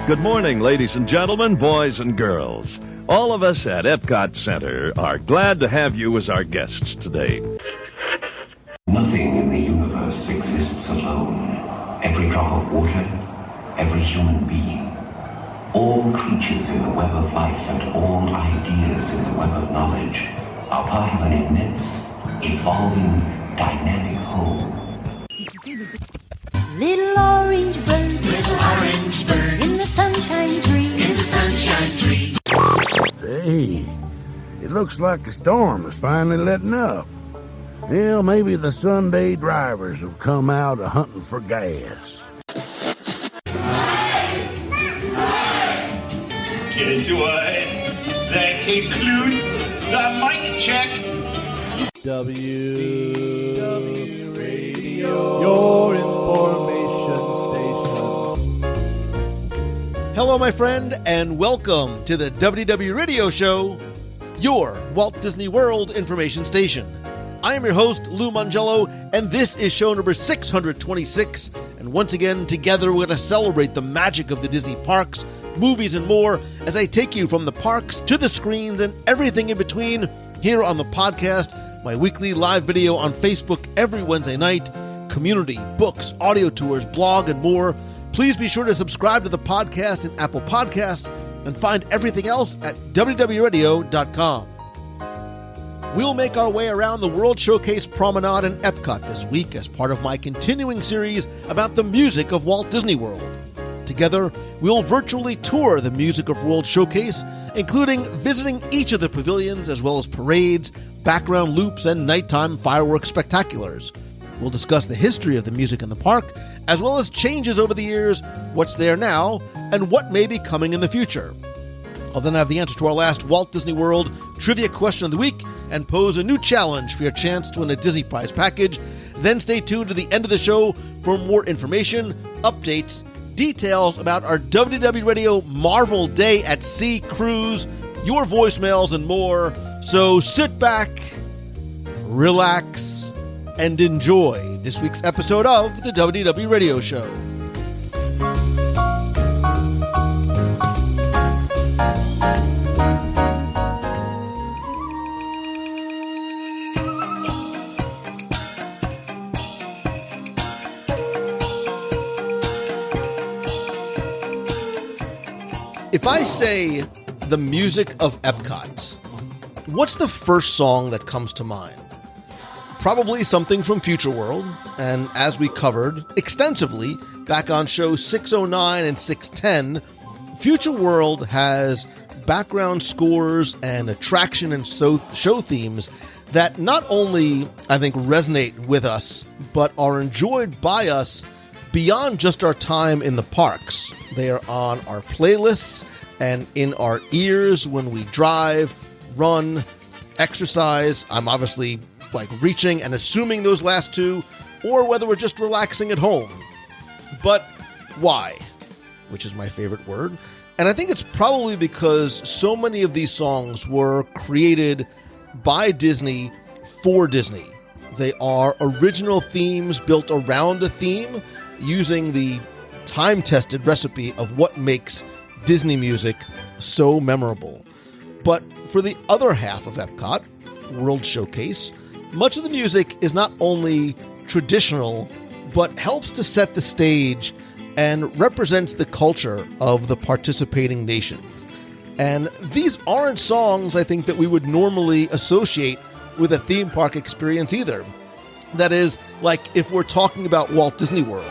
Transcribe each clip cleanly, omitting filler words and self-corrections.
Good morning, ladies and gentlemen, boys and girls. All of us at EPCOT Center are glad to have you as our guests today. Nothing in the universe exists alone. Every drop of water, every human being, all creatures in the web of life and all ideas in the web of knowledge are part of an immense, evolving, dynamic whole. Little orange bird, in the sunshine tree, Hey, it looks like the storm is finally letting up. Well, maybe the Sunday drivers have come out hunting for gas. Guess what? That concludes the mic check. WDW Radio, your information station. Hello, my friend, and welcome to the WDW Radio Show, your Walt Disney World information station. I am your host, Lou Mongello, and this is show number 626. And once again, together we're going to celebrate the magic of the Disney parks, movies, and more as I take you from the parks to the screens and everything in between here on the podcast, my weekly live video on Facebook every Wednesday night, community, books, audio tours, blog, and more. Please be sure to subscribe to the podcast in Apple Podcasts and find everything else at WDWRadio.com. We'll make our way around the World Showcase Promenade in EPCOT this week as part of my continuing series about the music of Walt Disney World. Together, we'll virtually tour the music of World Showcase, including visiting each of the pavilions as well as parades, background loops, and nighttime fireworks spectaculars. We'll discuss the history of the music in the park, as well as changes over the years, what's there now, and what may be coming in the future. I'll then have the answer to our last Walt Disney World Trivia Question of the Week and pose a new challenge for your chance to win a Disney Prize package. Then stay tuned to the end of the show for more information, updates, details about our WDW Radio Marvel Day at Sea cruise, your voicemails, and more. So sit back, relax, and enjoy this week's episode of the WDW Radio Show. If I say the music of EPCOT, what's the first song that comes to mind? Probably something from Future World, and as we covered extensively back on show 609 and 610, Future World has background scores and attraction and show themes that not only, I think, resonate with us, but are enjoyed by us beyond just our time in the parks. They are on our playlists and in our ears when we drive, run, exercise. I'm obviously reaching and assuming those last two, or whether we're just relaxing at home. But why? Which is my favorite word. And I think it's probably because so many of these songs were created by Disney for Disney. They are original themes built around a theme, using the time-tested recipe of what makes Disney music so memorable. But for the other half of EPCOT, World Showcase, much of the music is not only traditional, but helps to set the stage and represents the culture of the participating nations. And these aren't songs, I think, that we would normally associate with a theme park experience either. That is, if we're talking about Walt Disney World.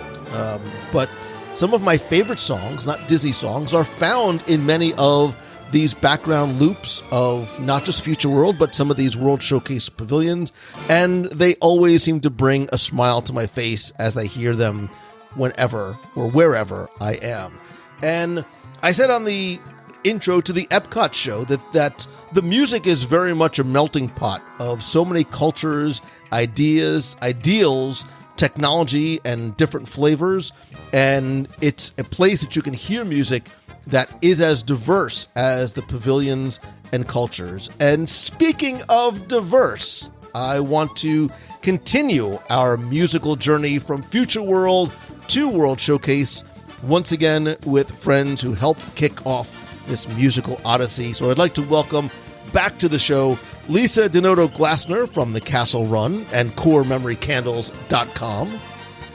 But some of my favorite songs, not Disney songs, are found in many of these background loops of not just Future World, but some of these World Showcase pavilions. And they always seem to bring a smile to my face as I hear them whenever or wherever I am. And I said on the intro to the EPCOT show that the music is very much a melting pot of so many cultures, ideas, ideals, technology, and different flavors. And it's a place that you can hear music that is as diverse as the pavilions and cultures. And speaking of diverse, I want to continue our musical journey from Future World to World Showcase once again with friends who helped kick off this musical odyssey. So I'd like to welcome back to the show Lisa Denoto-Glassner from the Castle Run and CoreMemoryCandles.com.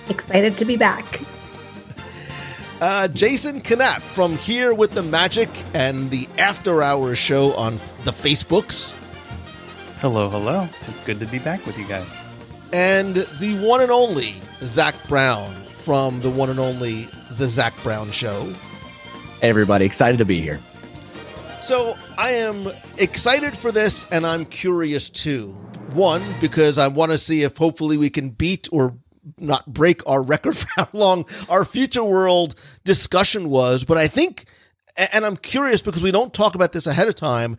Excited to be back. Jason Knapp from Here with the Magic and the After Hours show on the Facebooks. Hello, hello. It's good to be back with you guys. And the one and only Zach Brown from the one and only The Zach Brown Show. Hey, everybody. Excited to be here. So I am excited for this, and I'm curious too. One, because I want to see if hopefully we can beat or not break our record for how long our Future World discussion was. But I think, and I'm curious because we don't talk about this ahead of time,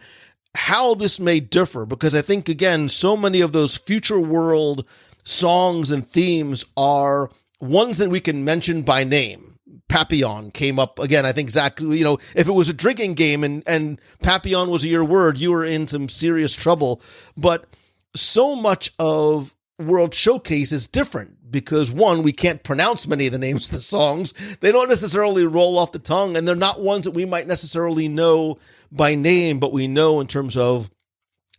how this may differ. Because I think, again, so many of those Future World songs and themes are ones that we can mention by name. Papillon came up again. I think, Zach, if it was a drinking game and Papillon was your word, you were in some serious trouble. But so much of World Showcase is different because, one, we can't pronounce many of the names of the songs. They don't necessarily roll off the tongue, and they're not ones that we might necessarily know by name, but we know in terms of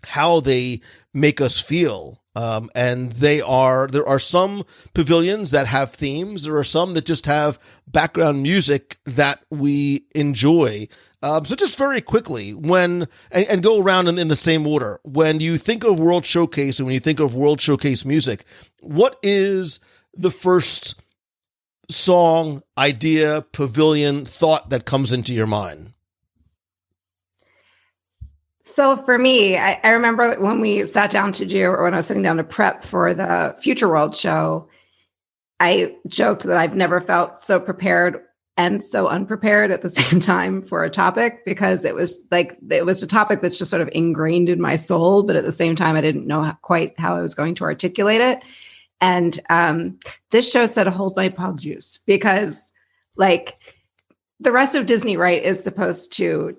how they make us feel. And there are some pavilions that have themes. There are some that just have background music that we enjoy. So just very quickly, and go around in the same order. When you think of World Showcase and when you think of World Showcase music, what is the first song, idea, pavilion, thought that comes into your mind? So for me, I remember when we sat down to do, or when I was sitting down to prep for the Future World show, I joked that I've never felt so prepared and so unprepared at the same time for a topic, because it was a topic that's just sort of ingrained in my soul, but at the same time, I didn't know quite how I was going to articulate it. And this show said, hold my pog juice, because the rest of Disney, right, is supposed to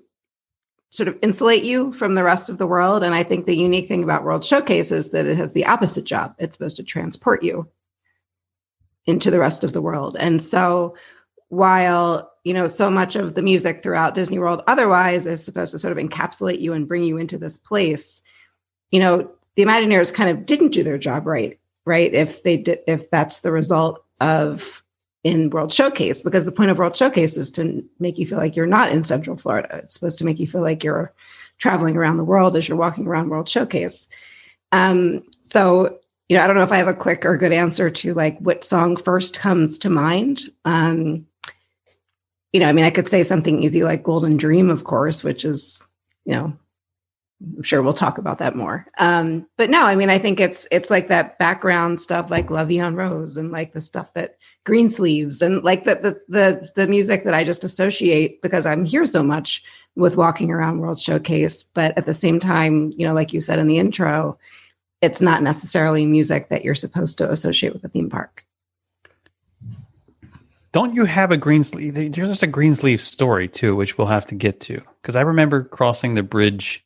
sort of insulate you from the rest of the world. And I think the unique thing about World Showcase is that it has the opposite job. It's supposed to transport you into the rest of the world. And so while, so much of the music throughout Disney World otherwise is supposed to sort of encapsulate you and bring you into this place, the Imagineers kind of didn't do their job right? If that's the result of in World Showcase, because the point of World Showcase is to make you feel like you're not in Central Florida. It's supposed to make you feel like you're traveling around the world as you're walking around World Showcase. So, I don't know if I have a quick or good answer to what song first comes to mind. I could say something easy like Golden Dream, of course, which is, I'm sure we'll talk about that more. But no, I think it's like that background stuff like La Vie en Rose and the stuff that Greensleeves and the music that I just associate because I'm here so much with walking around World Showcase. But at the same time, like you said in the intro, it's not necessarily music that you're supposed to associate with a theme park. Don't you have a Greensleeve? There's just a Greensleeve story too, which we'll have to get to. Because I remember crossing the bridge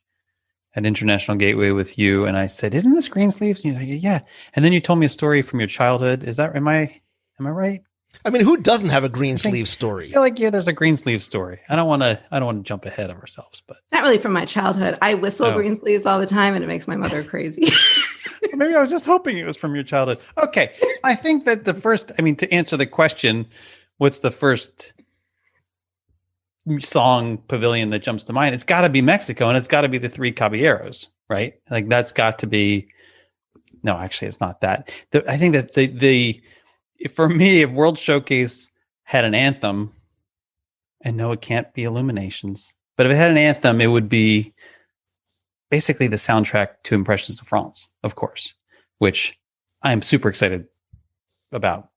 at International Gateway with you, and I said, "Isn't this Greensleeves?" And you're like, "Yeah." And then you told me a story from your childhood. Am I right? Who doesn't have a Greensleeve story? I feel like there's a Greensleeve story. I don't want to jump ahead of ourselves, but it's not really from my childhood. I whistle Greensleeves all the time, and it makes my mother crazy. Maybe I was just hoping it was from your childhood. Okay, I think that the first, to answer the question, what's the first song pavilion that jumps to mind? It's got to be Mexico, and it's got to be the Three Caballeros, right? That's got to be. No, actually, it's not that. I think that the for me, if World Showcase had an anthem, and no, it can't be Illuminations, but if it had an anthem, it would be basically the soundtrack to Impressions de France, of course, which I am super excited about.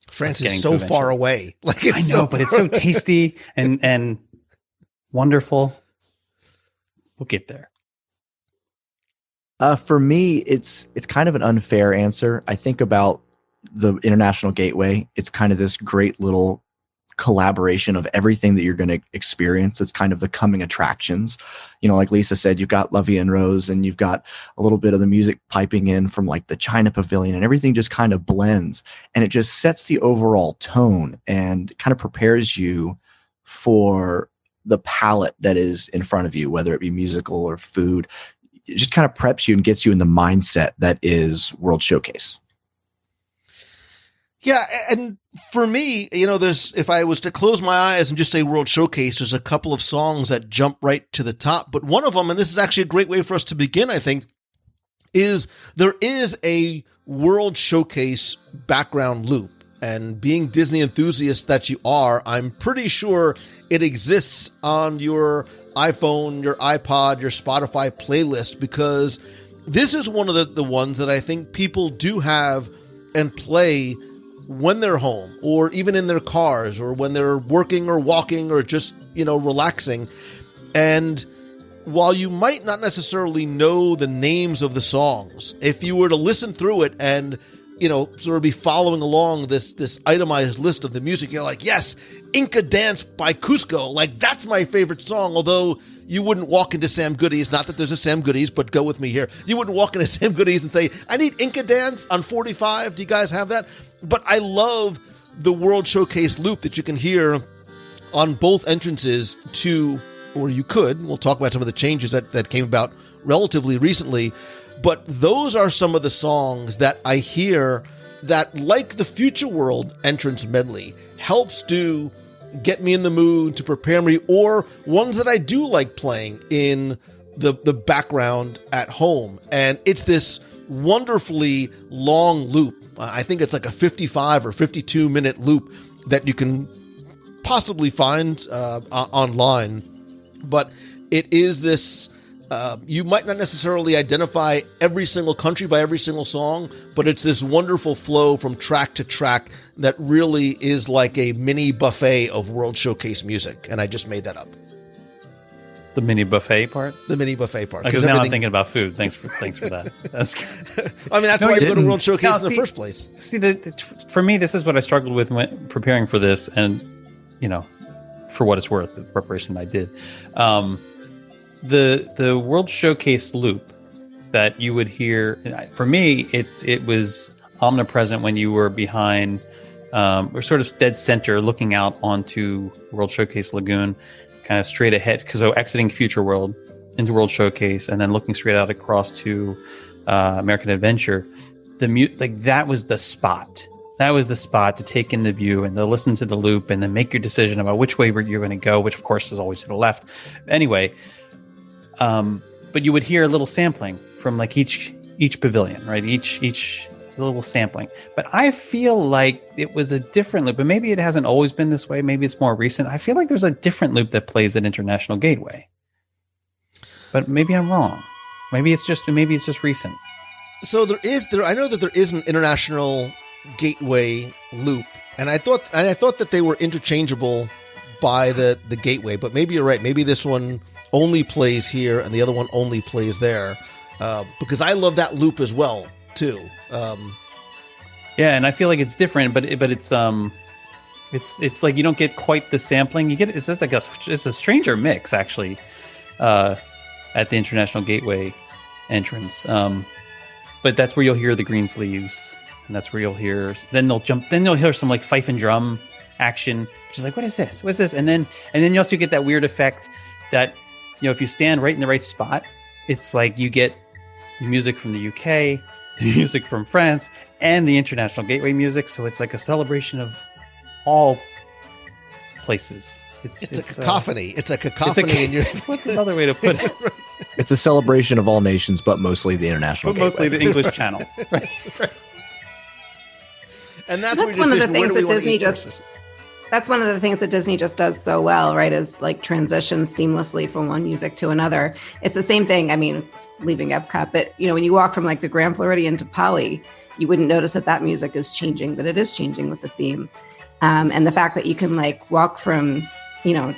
France is so far away. I know, but it's so tasty and wonderful. We'll get there. For me, it's kind of an unfair answer. I think about the International Gateway. It's kind of this great little collaboration of everything that you're going to experience. It's kind of the coming attractions. You know, like Lisa said, you've got La Vie en Rose, and you've got a little bit of the music piping in from like the China Pavilion, and everything just kind of blends, and it just sets the overall tone and kind of prepares you for the palette that is in front of you, whether it be musical or food. It just kind of preps you and gets you in the mindset that is World Showcase. Yeah, and for me, you know, if I was to close my eyes and just say World Showcase, there's a couple of songs that jump right to the top. But one of them, and this is actually a great way for us to begin, I think, is there is a World Showcase background loop. And being Disney enthusiasts that you are, I'm pretty sure it exists on your iPhone, your iPod, your Spotify playlist, because this is one of the ones that I think people do have and play when they're home, or even in their cars, or when they're working or walking or just, you know, relaxing. And while you might not necessarily know the names of the songs, if you were to listen through it and, you know, sort of be following along this itemized list of the music, you're like, yes, Inca Dance by Cusco. Like, that's my favorite song. Although you wouldn't walk into Sam Goody's, not that there's a Sam Goody's, but go with me here. You wouldn't walk into Sam Goody's and say, I need Inca Dance on 45. Do you guys have that? But I love the World Showcase loop that you can hear on both entrances to, or you could, we'll talk about some of the changes that came about relatively recently. But those are some of the songs that I hear that, like the Future World entrance medley, helps to get me in the mood, to prepare me, or ones that I do like playing in the background at home. And it's this wonderfully long loop. I think it's like a 55 or 52 minute loop that you can possibly find online. But it is this... you might not necessarily identify every single country by every single song, but it's this wonderful flow from track to track that really is like a mini buffet of World Showcase music. And I just made that up. The mini buffet part? The mini buffet part. Because now I'm thinking about food. Thanks for that. That's good. I mean, that's why you go to World Showcase in the first place. See, for me, this is what I struggled with when preparing for this, and, you know, for what it's worth, the preparation that I did. The World Showcase loop that you would hear, for me, it was omnipresent when you were behind, or sort of dead center, looking out onto World Showcase Lagoon, kind of straight ahead, because exiting Future World into World Showcase, and then looking straight out across to American Adventure. That was the spot. That was the spot to take in the view and to listen to the loop and then make your decision about which way you're going to go, which of course is always to the left. Anyway. But you would hear a little sampling from like each pavilion, right? Each little sampling. But I feel like it was a different loop, and maybe it hasn't always been this way. Maybe it's more recent. I feel like there's a different loop that plays at International Gateway, but maybe I'm wrong. Maybe it's just recent. So I know that there is an International Gateway loop, and I thought that they were interchangeable by the gateway, but maybe you're right. Maybe this one only plays here and the other one only plays there, because I love that loop as well too. Yeah, and I feel like it's different, but it's like you don't get quite the sampling. You get it's a stranger mix actually at the International Gateway entrance. But that's where you'll hear the green sleeves, and that's where you'll hear. Then they'll hear some like fife and drum action, which is like, what is this? What's this? And then you also get that weird effect that, you know, if you stand right in the right spot, it's like you get the music from the UK, the music from France, and the International Gateway music. So it's like a celebration of all places. It's a cacophony. It's a cacophony. What's another way to put it? It's a celebration of all nations, but mostly the International Gateway. Mostly the English Channel. Right. And that's one of the things that Disney just... That's one of the things that Disney just does so well, right? Is like transitions seamlessly from one music to another. It's the same thing. I mean, leaving Epcot, but you know, when you walk from like the Grand Floridian to Poly, you wouldn't notice that music is changing, but it is changing with the theme. And the fact that you can like walk from, you know,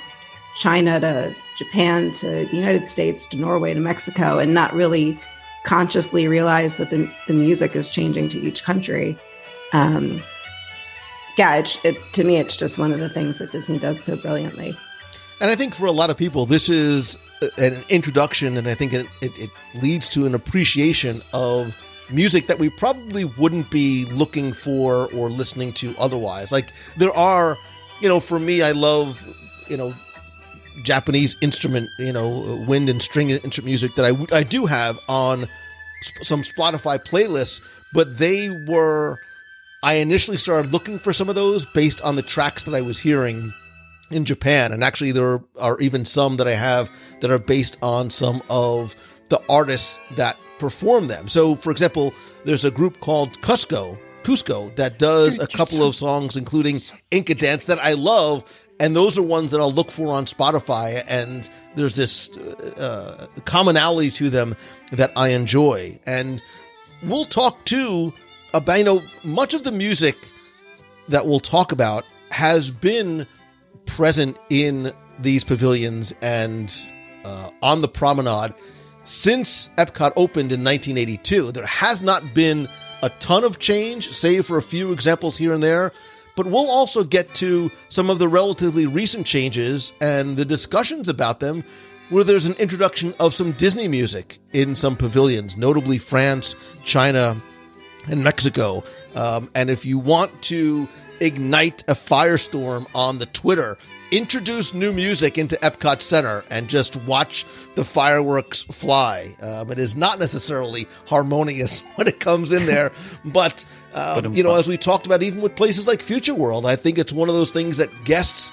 China to Japan to the United States to Norway to Mexico and not really consciously realize that the music is changing to each country. yeah, to me, it's just one of the things that Disney does so brilliantly. And I think for a lot of people, this is an introduction, and I think it leads to an appreciation of music that we probably wouldn't be looking for or listening to otherwise. Like there are, for me, I love, Japanese instrument, wind and string instrument music that I do have on some Spotify playlists, but I initially started looking for some of those based on the tracks that I was hearing in Japan. And actually there are even some that I have that are based on some of the artists that perform them. So for example, there's a group called Cusco that does a couple of songs, including Inca Dance, that I love. And those are ones that I'll look for on Spotify. And there's this commonality to them that I enjoy. And we'll talk too about, much of the music that we'll talk about has been present in these pavilions and on the promenade since Epcot opened in 1982. There has not been a ton of change, save for a few examples here and there, but we'll also get to some of the relatively recent changes and the discussions about them, where there's an introduction of some Disney music in some pavilions, notably France, China, and Mexico. And if you want to ignite a firestorm on the Twitter, introduce new music into Epcot Center and just watch the fireworks fly. It is not necessarily harmonious when it comes in there, but as we talked about, even with places like Future World, I think it's one of those things that guests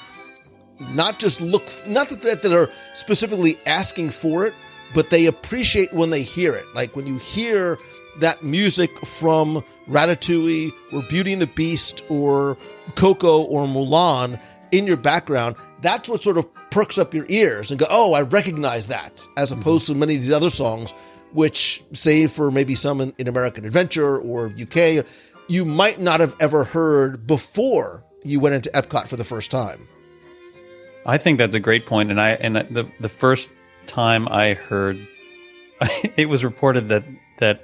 not that they're specifically asking for it, but they appreciate when they hear it. Like when you hear that music from Ratatouille or Beauty and the Beast or Coco or Mulan in your background, that's what sort of perks up your ears and go, oh, I recognize that, as opposed to many of these other songs, which, save for maybe some in American Adventure or UK, you might not have ever heard before you went into Epcot for the first time. I think that's a great point. And the first time I heard, it was reported that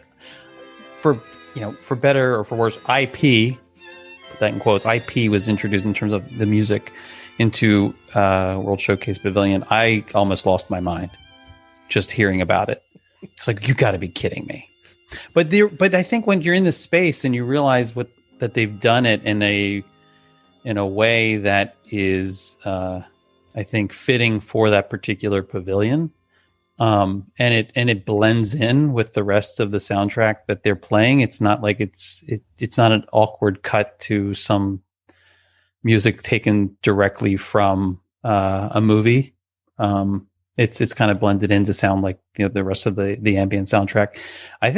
for better or for worse, IP, put that in quotes, IP was introduced in terms of the music into World Showcase Pavilion. I almost lost my mind just hearing about it. It's like, you got to be kidding me. But I think when you're in the space and you realize that they've done it in a way that is, I think, fitting for that particular pavilion. And it blends in with the rest of the soundtrack that they're playing. It's not like it's not an awkward cut to some music taken directly from a movie. It's kind of blended in to sound like the rest of the ambient soundtrack. I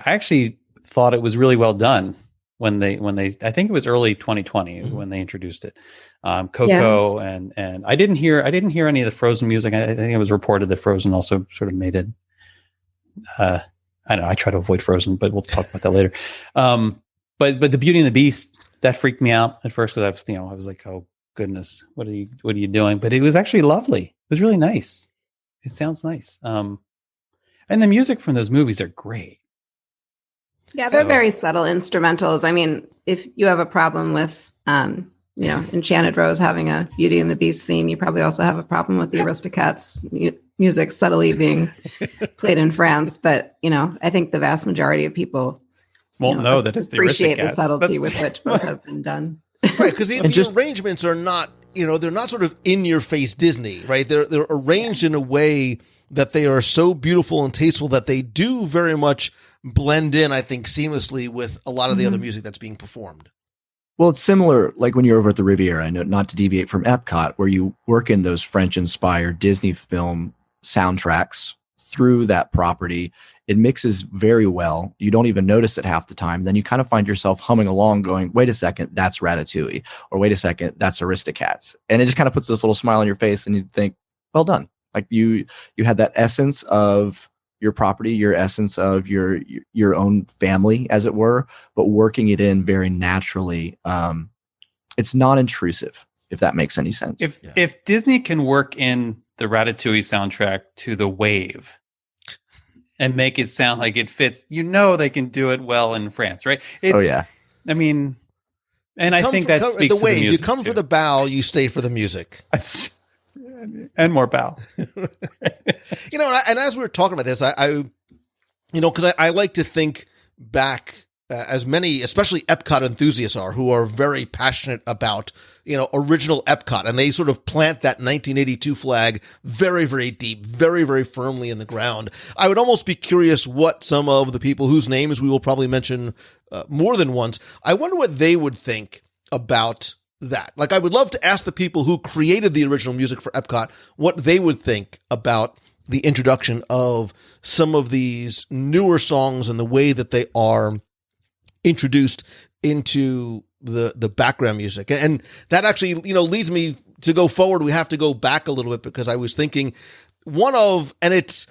actually thought it was really well done when they I think it was early 2020 when they introduced it. Coco and I didn't hear any of the Frozen music. I think it was reported that Frozen also sort of made it. I know I try to avoid Frozen, but we'll talk about that later. But the Beauty and the Beast, that freaked me out at first because I was like, oh goodness, what are you doing? But it was actually lovely. It was really nice. It sounds nice. And the music from those movies are great. Yeah, they're very subtle instrumentals. I mean, if you have a problem with Enchanted Rose having a Beauty and the Beast theme, you probably also have a problem with the Aristocats music subtly being played in France. But, I think the vast majority of people won't know that it's the appreciate Aristocats. the subtlety with which both have been done. Right, because the arrangements are not, they're not sort of in-your-face Disney, right? They're arranged in a way that they are so beautiful and tasteful that they do very much blend in, I think, seamlessly with a lot of the other music that's being performed. Well, it's similar, like when you're over at the Riviera, I know, not to deviate from Epcot, where you work in those French-inspired Disney film soundtracks through that property. It mixes very well. You don't even notice it half the time. Then you kind of find yourself humming along going, wait a second, that's Ratatouille. Or wait a second, that's Aristocats. And it just kind of puts this little smile on your face and you think, well done. Like you had that essence of your property, your essence of your own family, as it were, but working it in very naturally. It's non-intrusive, if that makes any sense. If Disney can work in the Ratatouille soundtrack to The Wave and make it sound like it fits, they can do it well in France, right? I mean, And I think that speaks to the music. You come for the bow, you stay for the music. And more bow. And as we were talking about this, because I like to think back, as many, especially EPCOT enthusiasts who are very passionate about, original EPCOT, and they sort of plant that 1982 flag very, very deep, very, very firmly in the ground. I would almost be curious what some of the people whose names we will probably mention more than once, I wonder what they would think about that. Like, I would love to ask the people who created the original music for EPCOT what they would think about the introduction of some of these newer songs and the way that they are introduced into the background music. And that actually, leads me to go forward. We have to go back a little bit, because I was thinking it's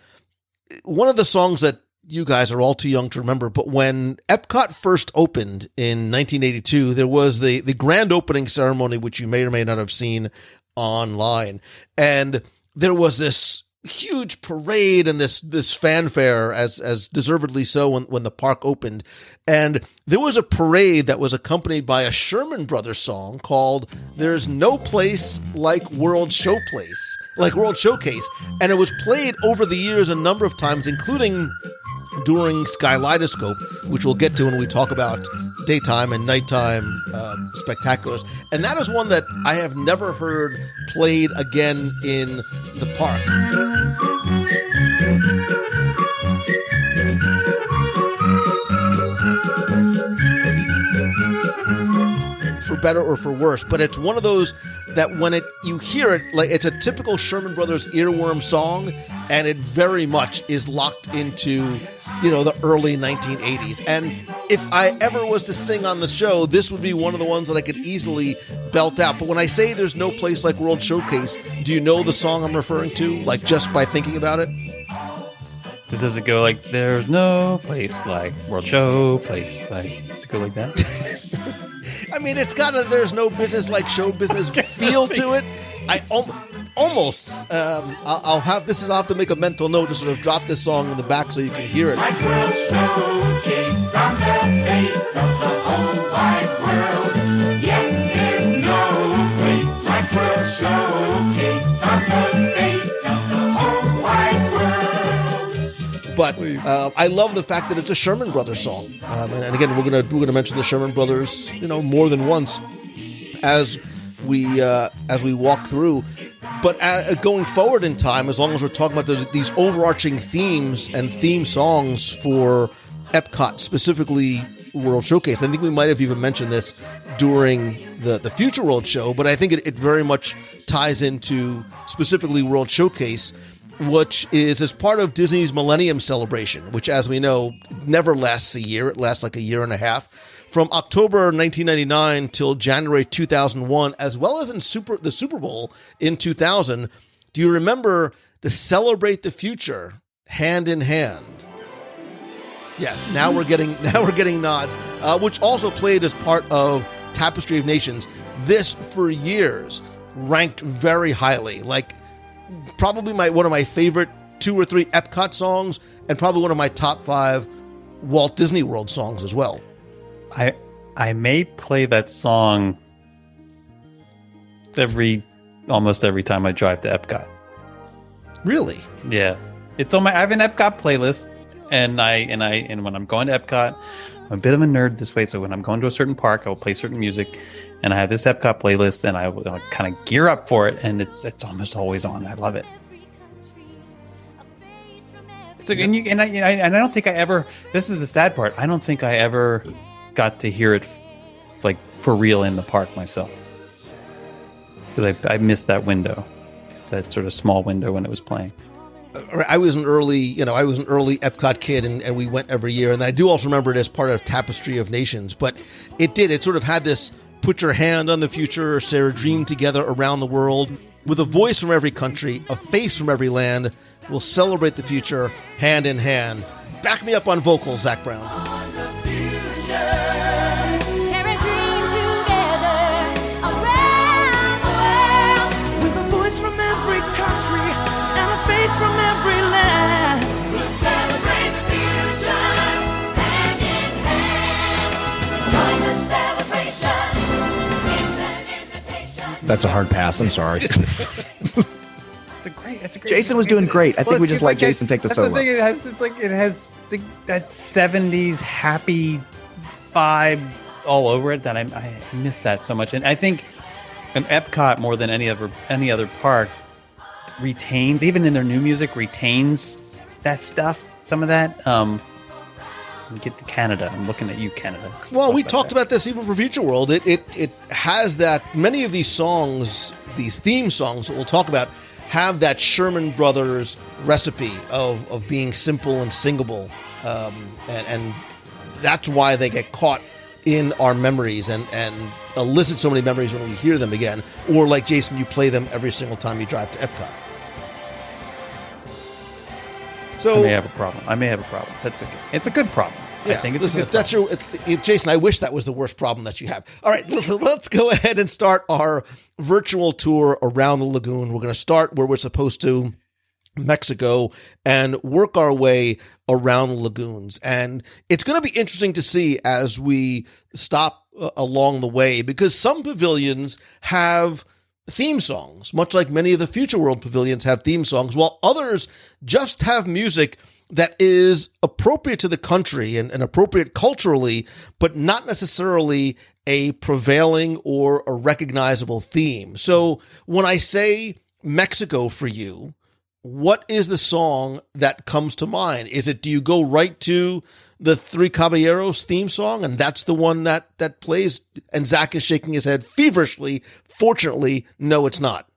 one of the songs that you guys are all too young to remember, but when EPCOT first opened in 1982, there was the grand opening ceremony, which you may or may not have seen online. And there was this huge parade and this fanfare, as deservedly so, when the park opened. And there was a parade that was accompanied by a Sherman Brothers song called "There's No Place Like World Showcase," and it was played over the years a number of times, including during Skylidoscope, which we'll get to when we talk about daytime and nighttime spectaculars. And that is one that I have never heard played again in the park. For better or for worse, but it's one of those that when you hear it, like, it's a typical Sherman Brothers earworm song, and it very much is locked into, the early 1980s. And if I ever was to sing on the show, this would be one of the ones that I could easily belt out. But when I say "There's No Place Like World Showcase," do you know the song I'm referring to, like, just by thinking about it? Does it go like, "There's no place like World Showcase"? Does it go like that? I mean, it's got a "there's no business like show business" feel to it. I almost, I'll have to make a mental note to sort of drop this song in the back so you can hear it. Like World Showcase on the face of the whole wide world. Yes, there's no place like World Showcase on the face of the whole wide world. But I love the fact that it's a Sherman Brothers song, and again, we're gonna mention the Sherman Brothers, more than once as we walk through. But going forward in time, as long as we're talking about these overarching themes and theme songs for EPCOT, specifically World Showcase, I think we might have even mentioned this during the Future World show, but I think it very much ties into specifically World Showcase, which is as part of Disney's Millennium Celebration, which, as we know, never lasts a year. It lasts like a year and a half. From October 1999 till January 2001, as well as in the Super Bowl in 2000. Do you remember the Celebrate the Future Hand in Hand? Yes, now we're getting nods, which also played as part of Tapestry of Nations. This, for years, ranked very highly, like probably one of my favorite 2 or 3 EPCOT songs, and probably one of my top 5 Walt Disney World songs as well. I may play that song almost every time I drive to EPCOT. Really? Yeah, it's on I have an EPCOT playlist, and when I'm going to EPCOT, I'm a bit of a nerd this way. So when I'm going to a certain park, I will play certain music, and I have this EPCOT playlist, and I will kind of gear up for it, and it's almost always on. I love it. So, and I don't think I ever. This is the sad part. I don't think I ever got to hear it like for real in the park myself, because I missed that window, that sort of small window when it was playing. I was an early EPCOT kid, and we went every year, and I do also remember it as part of Tapestry of Nations. But it sort of had this put your hand on the future, Sarah, dream together around the world, with a voice from every country, a face from every land. We'll celebrate the future hand in hand. Back me up on vocals, Zach Brown. Share a dream together around the world. With a voice from every country and a face from every land. We'll celebrate the future hand in hand. Join the celebration. That's a hard pass. I'm sorry. It's a great. Jason was doing great. I think we just let Jason take the solo. That's the thing. It has that 70s happy vibe all over it that I miss that so much. And I think an Epcot more than any other park retains, even in their new music, retains that stuff. Some of that. Get to Canada. I'm looking at you, Canada. Well, we talked about this even for Future World. It has that. Many of these songs, these theme songs that we'll talk about, have that Sherman Brothers recipe of being simple and singable, and that's why they get caught in our memories and elicit so many memories when we hear them again. Or like Jason, you play them every single time you drive to Epcot. So I may have a problem. That's okay. It's a good problem. Yeah, I think it's listen, a good if that's Jason, I wish that was the worst problem that you have. All right, let's go ahead and start our virtual tour around the lagoon. We're going to start where we're supposed to, Mexico, and work our way around the lagoons. And it's going to be interesting to see as we stop along the way, because some pavilions have theme songs, much like many of the Future World pavilions have theme songs, while others just have music that is appropriate to the country and appropriate culturally, but not necessarily a prevailing or a recognizable theme. So when I say Mexico for you, what is the song that comes to mind? Do you go right to the Three Caballeros theme song, and that's the one that plays, and Zach is shaking his head feverishly? Fortunately, no, it's not.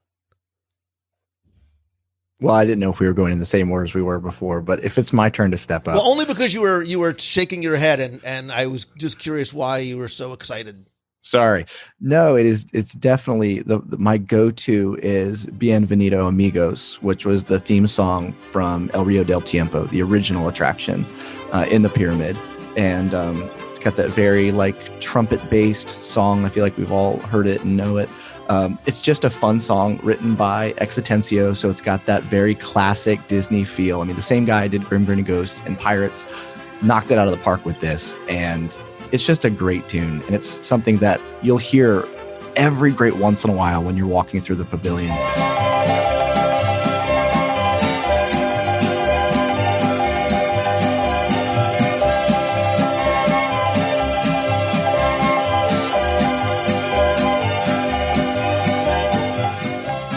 Well, I didn't know if we were going in the same order as we were before, but if it's my turn to step up. Well, only because you were shaking your head, and I was just curious why you were so excited. Sorry. No, it's definitely my go-to is Bienvenido Amigos, which was the theme song from El Rio del Tiempo, the original attraction in the pyramid. And it's got that very like trumpet-based song. I feel like we've all heard it and know it. It's just a fun song written by Exitencio, so it's got that very classic Disney feel. I mean, the same guy did Grim Grinning Ghost and Pirates, knocked it out of the park with this, and it's just a great tune, and it's something that you'll hear every great once in a while when you're walking through the pavilion.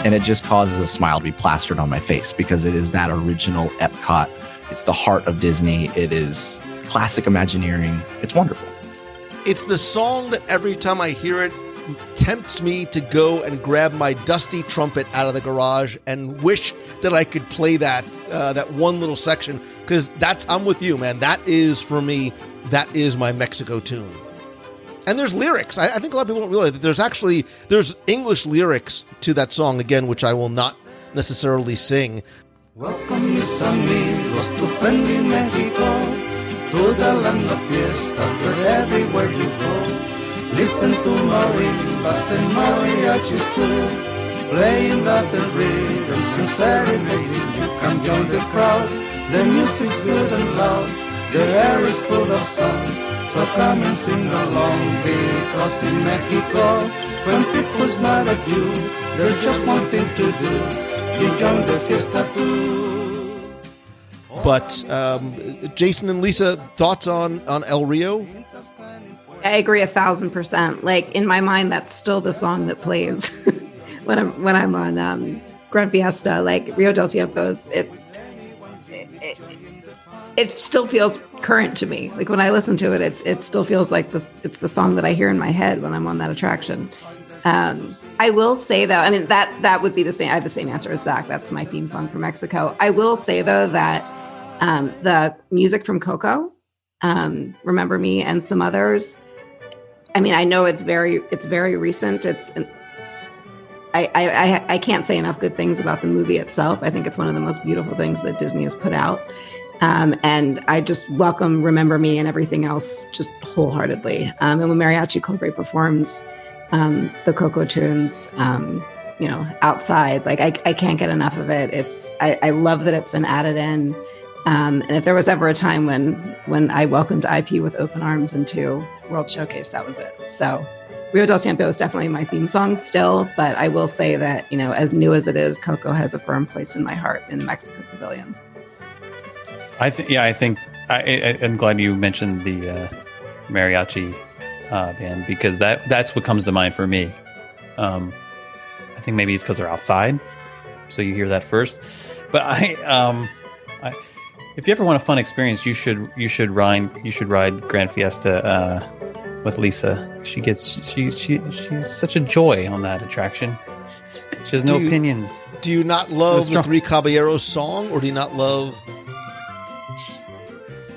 And it just causes a smile to be plastered on my face because it is that original Epcot. It's the heart of Disney. It is classic Imagineering. It's wonderful. It's the song that every time I hear it tempts me to go and grab my dusty trumpet out of the garage and wish that I could play that one little section, because I'm with you, man. That is, for me, that is my Mexico tune. And there's lyrics. I think a lot of people don't realize that there's English lyrics to that song, again, which I will not necessarily sing. Welcome, mis amigos, to friendly Mexico, to the land of fiestas, where everywhere you go, listen to marimbas and mariachis too, playing Latin rhythms and serenading. You can join the crowd, the music's good and loud, the air is full of sun. So come and sing along, because in Mexico, when people smile at you, there's just one thing to do, you join the fiesta too. But Jason and Lisa, thoughts on El Rio? I agree 1,000%. Like, in my mind, that's still the song that plays when I'm on Gran Fiesta, like Rio del Tiempos. It still feels current to me. Like when I listen to it, it still feels like this. It's the song that I hear in my head when I'm on that attraction. I will say though, I mean that would be the same. I have the same answer as Zach. That's my theme song for Mexico. I will say though that the music from Coco, Remember Me, and some others. I mean, I know it's very recent. I can't say enough good things about the movie itself. I think it's one of the most beautiful things that Disney has put out. And I just welcome Remember Me and everything else just wholeheartedly. And when Mariachi Cobre performs the Coco tunes, outside, like I can't get enough of it. I love that it's been added in. And if there was ever a time when I welcomed IP with open arms into World Showcase, that was it. So Rio del Tiempo is definitely my theme song still, but I will say that, as new as it is, Coco has a firm place in my heart in the Mexico Pavilion. I'm glad you mentioned the mariachi band, because that's what comes to mind for me. I think maybe it's because they're outside, so you hear that first. But if you ever want a fun experience, you should ride Grand Fiesta with Lisa. She's such a joy on that attraction. She has no opinions. Do you not love the Three Caballeros song, or do you not love?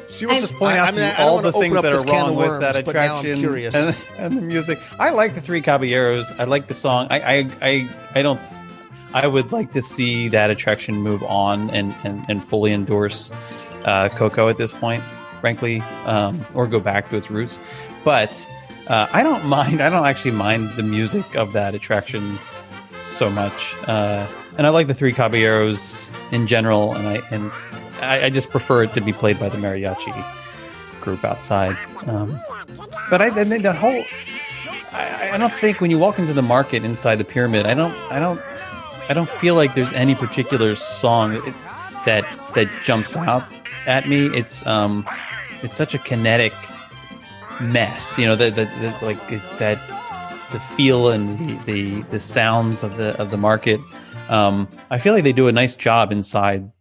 She was just pointing out to you all the things that are wrong with that attraction and the music. I like the Three Caballeros. I like the song. I would like to see that attraction move on and fully endorse Coco at this point, frankly, or go back to its roots. But I don't actually mind the music of that attraction so much. And I like the Three Caballeros in general, and I just prefer it to be played by the mariachi group outside. But I think the whole, I don't think when you walk into the market inside the pyramid, I don't feel like there's any particular song that jumps out at me. It's such a kinetic mess, the feel and the sounds of the market. I feel like they do a nice job inside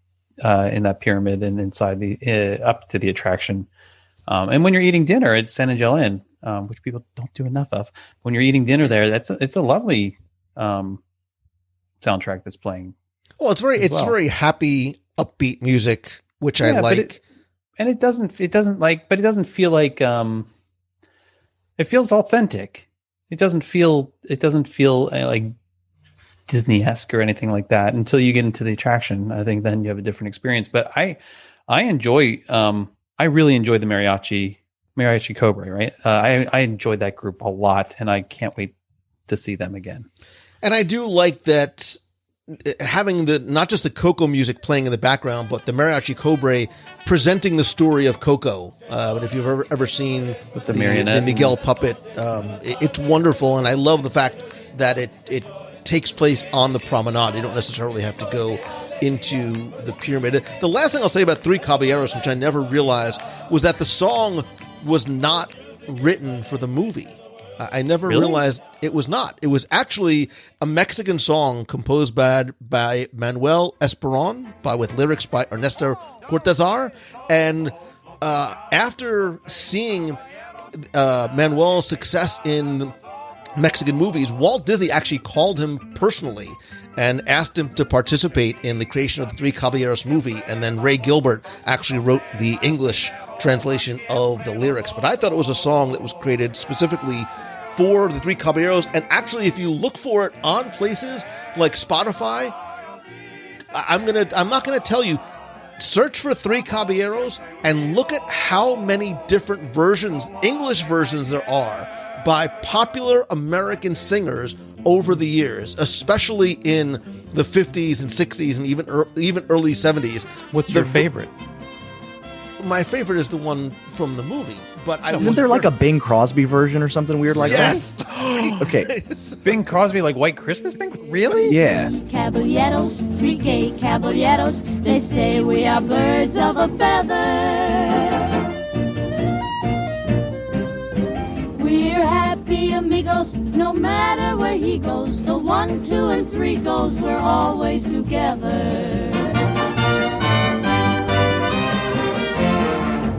in that pyramid and inside the up to the attraction. And when you're eating dinner at San Angel Inn, which people don't do enough of, when you're eating dinner there, it's a lovely soundtrack that's playing. Well, it's very happy, upbeat music, which I like. It doesn't feel like it feels authentic. It doesn't feel like Disney-esque or anything like that until you get into the attraction. I think then you have a different experience. But I really enjoyed the Mariachi Cobra, right? I enjoyed that group a lot, and I can't wait to see them again. And I do like that having not just the Coco music playing in the background, but the Mariachi Cobra presenting the story of Coco. But if you've ever seen with the marionette, the Miguel puppet, it's wonderful, and I love the fact that it takes place on the promenade. You don't necessarily have to go into the pyramid. The last thing I'll say about Three Caballeros, which I never realized, was that the song was not written for the movie. I never realized it was not. It was actually a Mexican song composed by Manuel Esperon, with lyrics by Ernesto Cortázar. And after seeing Manuel's success in Mexican movies, Walt Disney actually called him personally and asked him to participate in the creation of the Three Caballeros movie. And then Ray Gilbert actually wrote the English translation of the lyrics. But I thought it was a song that was created specifically for the Three Caballeros. And actually, if you look for it on places like Spotify, I'm not gonna tell you. Search for Three Caballeros and look at how many different versions, English versions, there are by popular American singers over the years, especially in the 50s and 60s and even early 70s. What's your favorite? My favorite is the one from the movie. But isn't there like a Bing Crosby version or something weird like that? Okay. Bing Crosby, like White Christmas? Really? Yeah. Caballeros, three gay caballeros, they say we are birds of a feather. We're happy amigos, no matter where he goes. The 1, 2, and 3 goes, we're always together.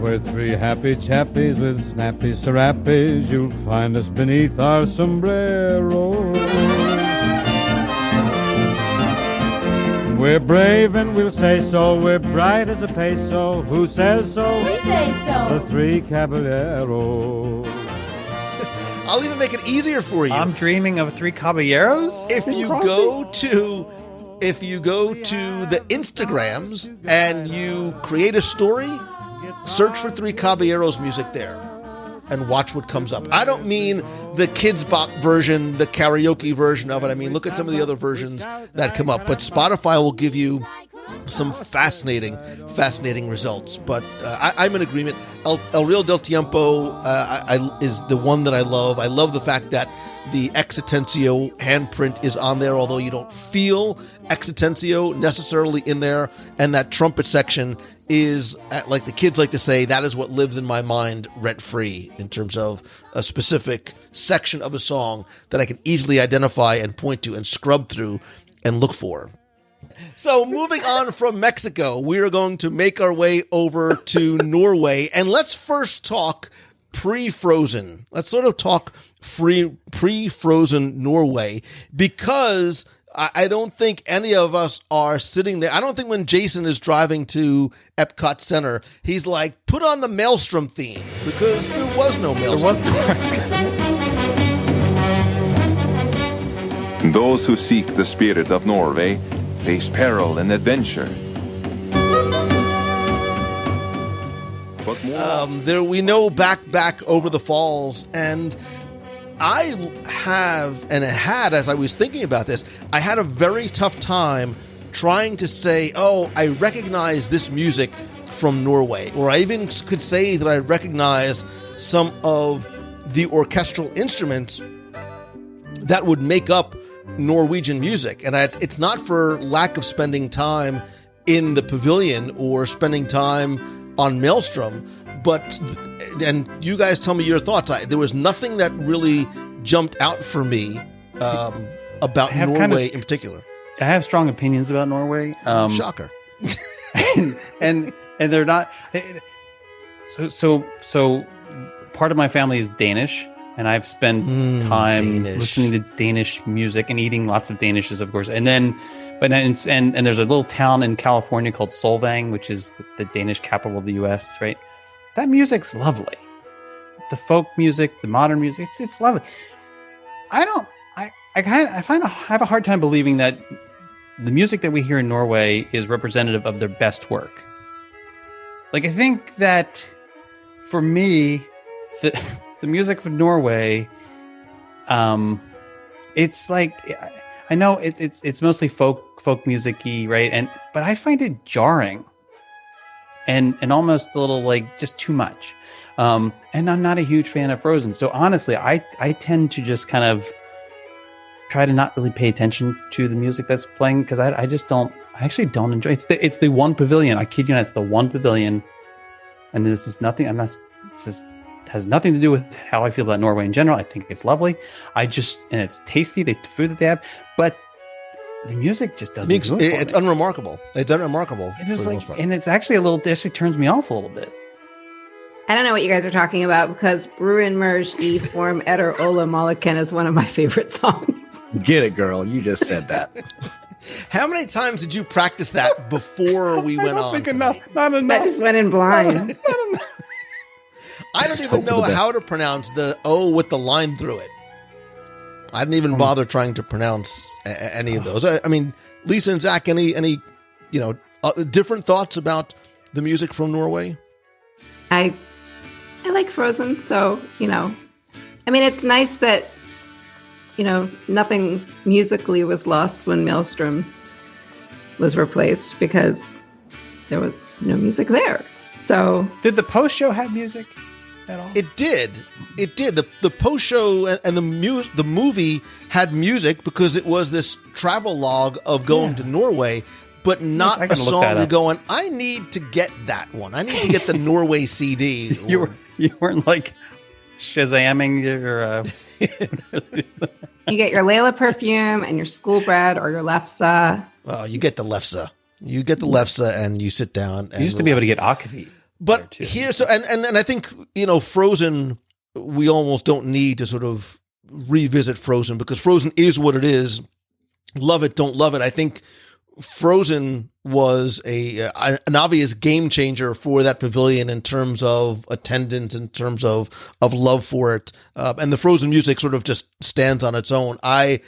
We're three happy chappies with snappy serappies. You'll find us beneath our sombreros. We're brave and we'll say so. We're bright as a peso. Who says so? We say so. The Three Caballeros. I'll even make it easier for you. I'm dreaming of Three Caballeros. If you go to the Instagrams and you create a story, search for Three Caballeros music there and watch what comes up. I don't mean the Kids Bop version, the karaoke version of it. I mean, look at some of the other versions that come up. But Spotify will give you some fascinating results. But I'm in agreement. El Rio del Tiempo is the one that I love. I love the fact that the Exitensio handprint is on there, although you don't feel Exitensio necessarily in there. And that trumpet section is, like the kids like to say, that is what lives in my mind rent-free in terms of a specific section of a song that I can easily identify and point to and scrub through and look for. So moving on from Mexico, we are going to make our way over to Norway. And let's first talk pre-Frozen. Let's sort of talk pre-Frozen Norway, because I don't think any of us are sitting there. I don't think when Jason is driving to EPCOT Center, he's like, put on the Maelstrom theme, because there was no Maelstrom. Those who seek the spirit of Norway face peril and adventure. There we know back over the falls, and I have, and it had, as I was thinking about this, I had a very tough time trying to say, oh, I recognize this music from Norway, or I even could say that I recognize some of the orchestral instruments that would make up Norwegian music. And it's not for lack of spending time in the pavilion or spending time on Maelstrom, but, and you guys tell me your thoughts. There was nothing that really jumped out for me about Norway in particular. I have strong opinions about Norway. Shocker. and they're not. So part of my family is Danish, and I've spent time listening to Danish music and eating lots of Danishes, of course. And then, and there's a little town in California called Solvang, which is the Danish capital of the U.S. Right? That music's lovely. The folk music, the modern music, it's lovely. I have a hard time believing that the music that we hear in Norway is representative of their best work. Like, I think that for me, the music of Norway, it's like, I know it's mostly folk music-y, right? But I find it jarring and almost a little like just too much. And I'm not a huge fan of Frozen. So honestly, I tend to just kind of try to not really pay attention to the music that's playing, because I actually don't enjoy it. It's the one pavilion. I kid you not, it's the one pavilion. And this is nothing. Has nothing to do with how I feel about Norway in general. I think it's lovely. And it's tasty, the food that they have, but the music just doesn't do it. It's unremarkable. It's unremarkable. It is like, and it's actually it actually turns me off a little bit. I don't know what you guys are talking about, because Bruin Merge E Form Eder Ola Moliken is one of my favorite songs. Get it, girl. You just said that. How many times did you practice that before we went on? Not enough. I just went in blind. I don't even know how to pronounce the O with the line through it. I didn't even bother trying to pronounce any of those. I mean, Lisa and Zach, any different thoughts about the music from Norway? I like Frozen, so, I mean, it's nice that, nothing musically was lost when Maelstrom was replaced, because there was no music there. So, did the post show have music at all? It did. The post show and the movie had music, because it was this travel log of going to Norway, but not a song you're going, I need to get that one. I need to get the Norway CD. You weren't like Shazamming your... You get your Layla perfume and your school bread or your lefse. Well, you get the lefse. You get the lefse and you sit down. You used to be able to get akavit. But here, and I think, Frozen, we almost don't need to sort of revisit Frozen, because Frozen is what it is. Love it, don't love it. I think Frozen was an obvious game changer for that pavilion in terms of attendance, in terms of love for it. And the Frozen music sort of just stands on its own. I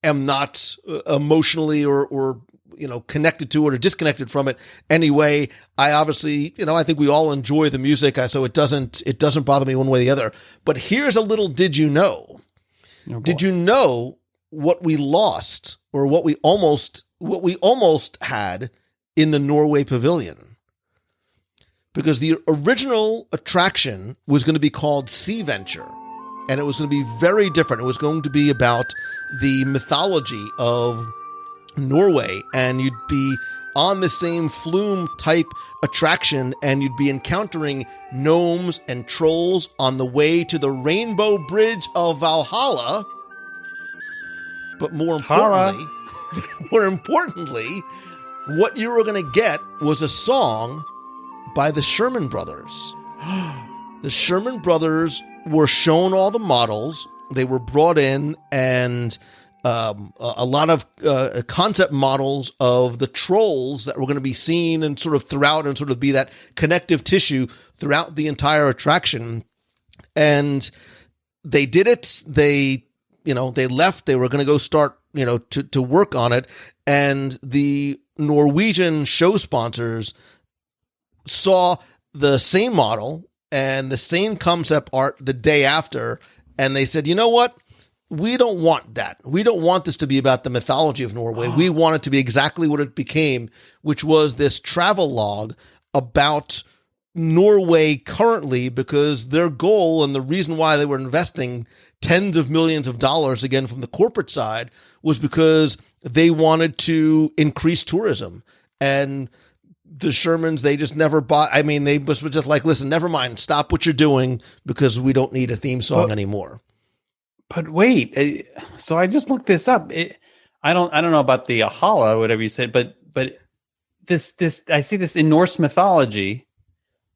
am not emotionally or connected to it or disconnected from it anyway. I obviously, I think we all enjoy the music, so it doesn't bother me one way or the other. But here's a little did you know. Did you know what we lost, or what we almost had in the Norway Pavilion. Because the original attraction was going to be called Sea Venture, and it was going to be very different. It was going to be about the mythology of Norway, and you'd be on the same flume type attraction, and you'd be encountering gnomes and trolls on the way to the Rainbow Bridge of Valhalla. But more importantly, what you were going to get was a song by the Sherman Brothers. The Sherman Brothers were shown all the models. They were brought in, and a lot of concept models of the trolls that were going to be seen and sort of throughout, and sort of be that connective tissue throughout the entire attraction. And they did it. They left. They were going to go start, to work on it. And the Norwegian show sponsors saw the same model and the same concept art the day after, and they said, you know what? We don't want that. We don't want this to be about the mythology of Norway. We want it to be exactly what it became, which was this travel log about Norway currently, because their goal and the reason why they were investing tens of millions of dollars, again, from the corporate side, was because they wanted to increase tourism. And the Shermans, they just never bought. I mean, they were just like, listen, never mind. Stop what you're doing, because we don't need a theme song anymore. But wait, so I just looked this up. I don't know about the Ahala, whatever you said, but this I see this in Norse mythology.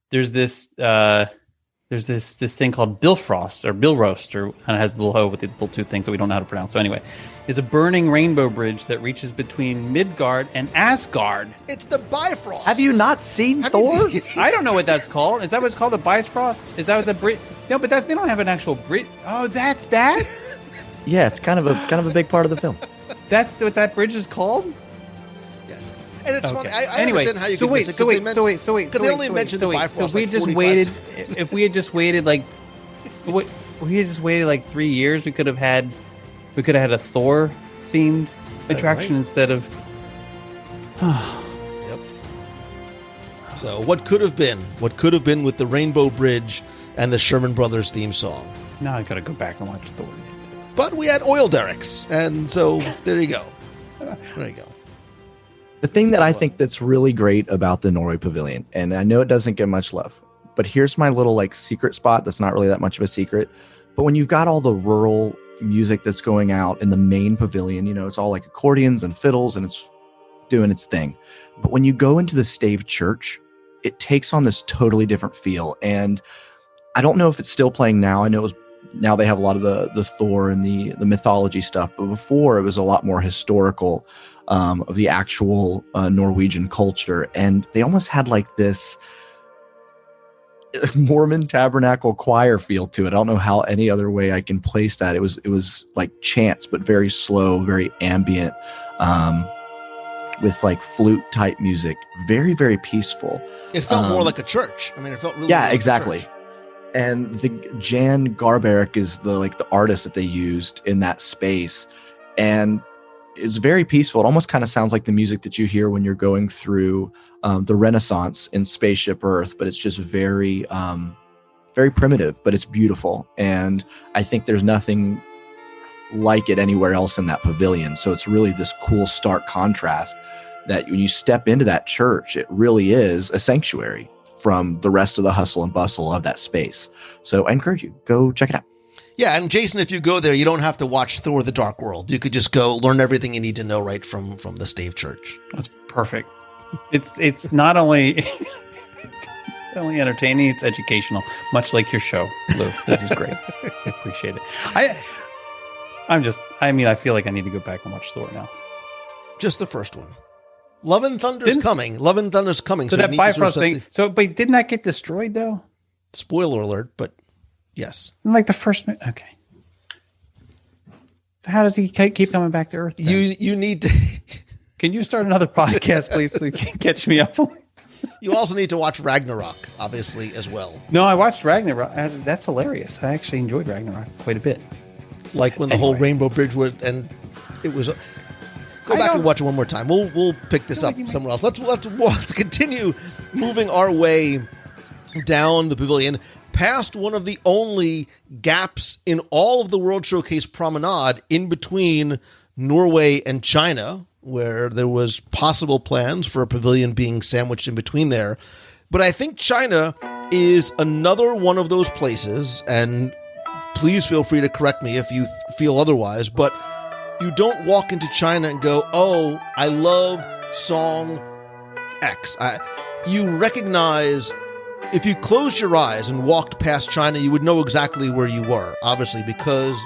There's this thing called Bifrost or Billrost, or and it has the little hoe with the little two things that we don't know how to pronounce. So anyway, it's a burning rainbow bridge that reaches between Midgard and Asgard. It's the Bifrost. Have you not seen Thor? I don't know what that's called. Is that what it's called? The Bifrost? Is that what the Brit? No, but they don't have an actual Brit. Oh, that's that. Yeah, it's kind of a big part of the film. That's what that bridge is called. Yes, and it's funny. I Anyway, understand how you so can wait, miss it, so wait, because so wait, so wait, because they only mentioned the Bifrost. So we like just 45 waited. times. If we had just waited like, we had just waited like 3 years, we could have had a Thor themed attraction instead of. Yep. So what could have been? What could have been with the Rainbow Bridge and the Sherman Brothers theme song? Now I gotta go back and watch Thor. But we had oil derricks, and so there you go. There you go. The thing that I think that's really great about the Norway Pavilion, and I know it doesn't get much love, but here's my little like secret spot that's not really that much of a secret. But when you've got all the rural music that's going out in the main pavilion, it's all like accordions and fiddles and it's doing its thing. But when you go into the stave church, it takes on this totally different feel. And I don't know if it's still playing now. I know now they have a lot of the Thor and the mythology stuff, but before it was a lot more historical of the actual Norwegian culture. And they almost had like this Mormon tabernacle choir feel to it. I don't know how any other way I can place that. It was like chants, but very slow, very ambient, with like flute type music. Very, very peaceful. It felt more like a church. I mean, it felt really yeah, like exactly. a church. And the Jan Garbarek is the artist that they used in that space, and it's very peaceful. It almost kind of sounds like the music that you hear when you're going through the Renaissance in Spaceship Earth, but it's just very, very primitive, but it's beautiful. And I think there's nothing like it anywhere else in that pavilion. So it's really this cool, stark contrast that when you step into that church, it really is a sanctuary from the rest of the hustle and bustle of that space. So I encourage you, go check it out. Yeah, and Jason, if you go there, you don't have to watch Thor: The Dark World. You could just go learn everything you need to know right from the stave church. That's perfect. It's not only it's not only entertaining, it's educational, much like your show, Lou. This is great. I appreciate it. I feel like I need to go back and watch Thor now. Just the first one. Love and Thunder's coming. Love and Thunder's coming. So that Bifrost thing. But didn't that get destroyed though? Spoiler alert, but yes. Like the first. Okay. So how does he keep coming back to Earth? Then? You need to. Can you start another podcast, please, so you can catch me up? You also need to watch Ragnarok, obviously, as well. No, I watched Ragnarok. That's hilarious. I actually enjoyed Ragnarok quite a bit. Like when the whole Rainbow Bridge was, and it was. go back and watch it one more time. We'll pick this up somewhere else. Let's continue moving our way down the pavilion, past one of the only gaps in all of the World Showcase promenade in between Norway and China, where there was possible plans for a pavilion being sandwiched in between there. But I think China is another one of those places, and please feel free to correct me if you feel otherwise, but you don't walk into China and go, oh, I love song X. You recognize, if you closed your eyes and walked past China, you would know exactly where you were, obviously, because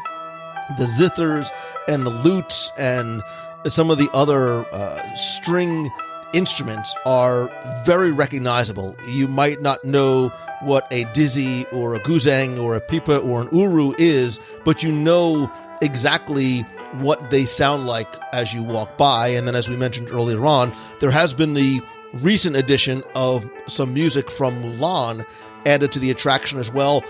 the zithers and the lutes and some of the other string instruments are very recognizable. You might not know what a dizzy or a guzheng or a pipa or an uru is, but you know exactly what they sound like as you walk by. And then, as we mentioned earlier on, there has been the recent addition of some music from Mulan added to the attraction as well,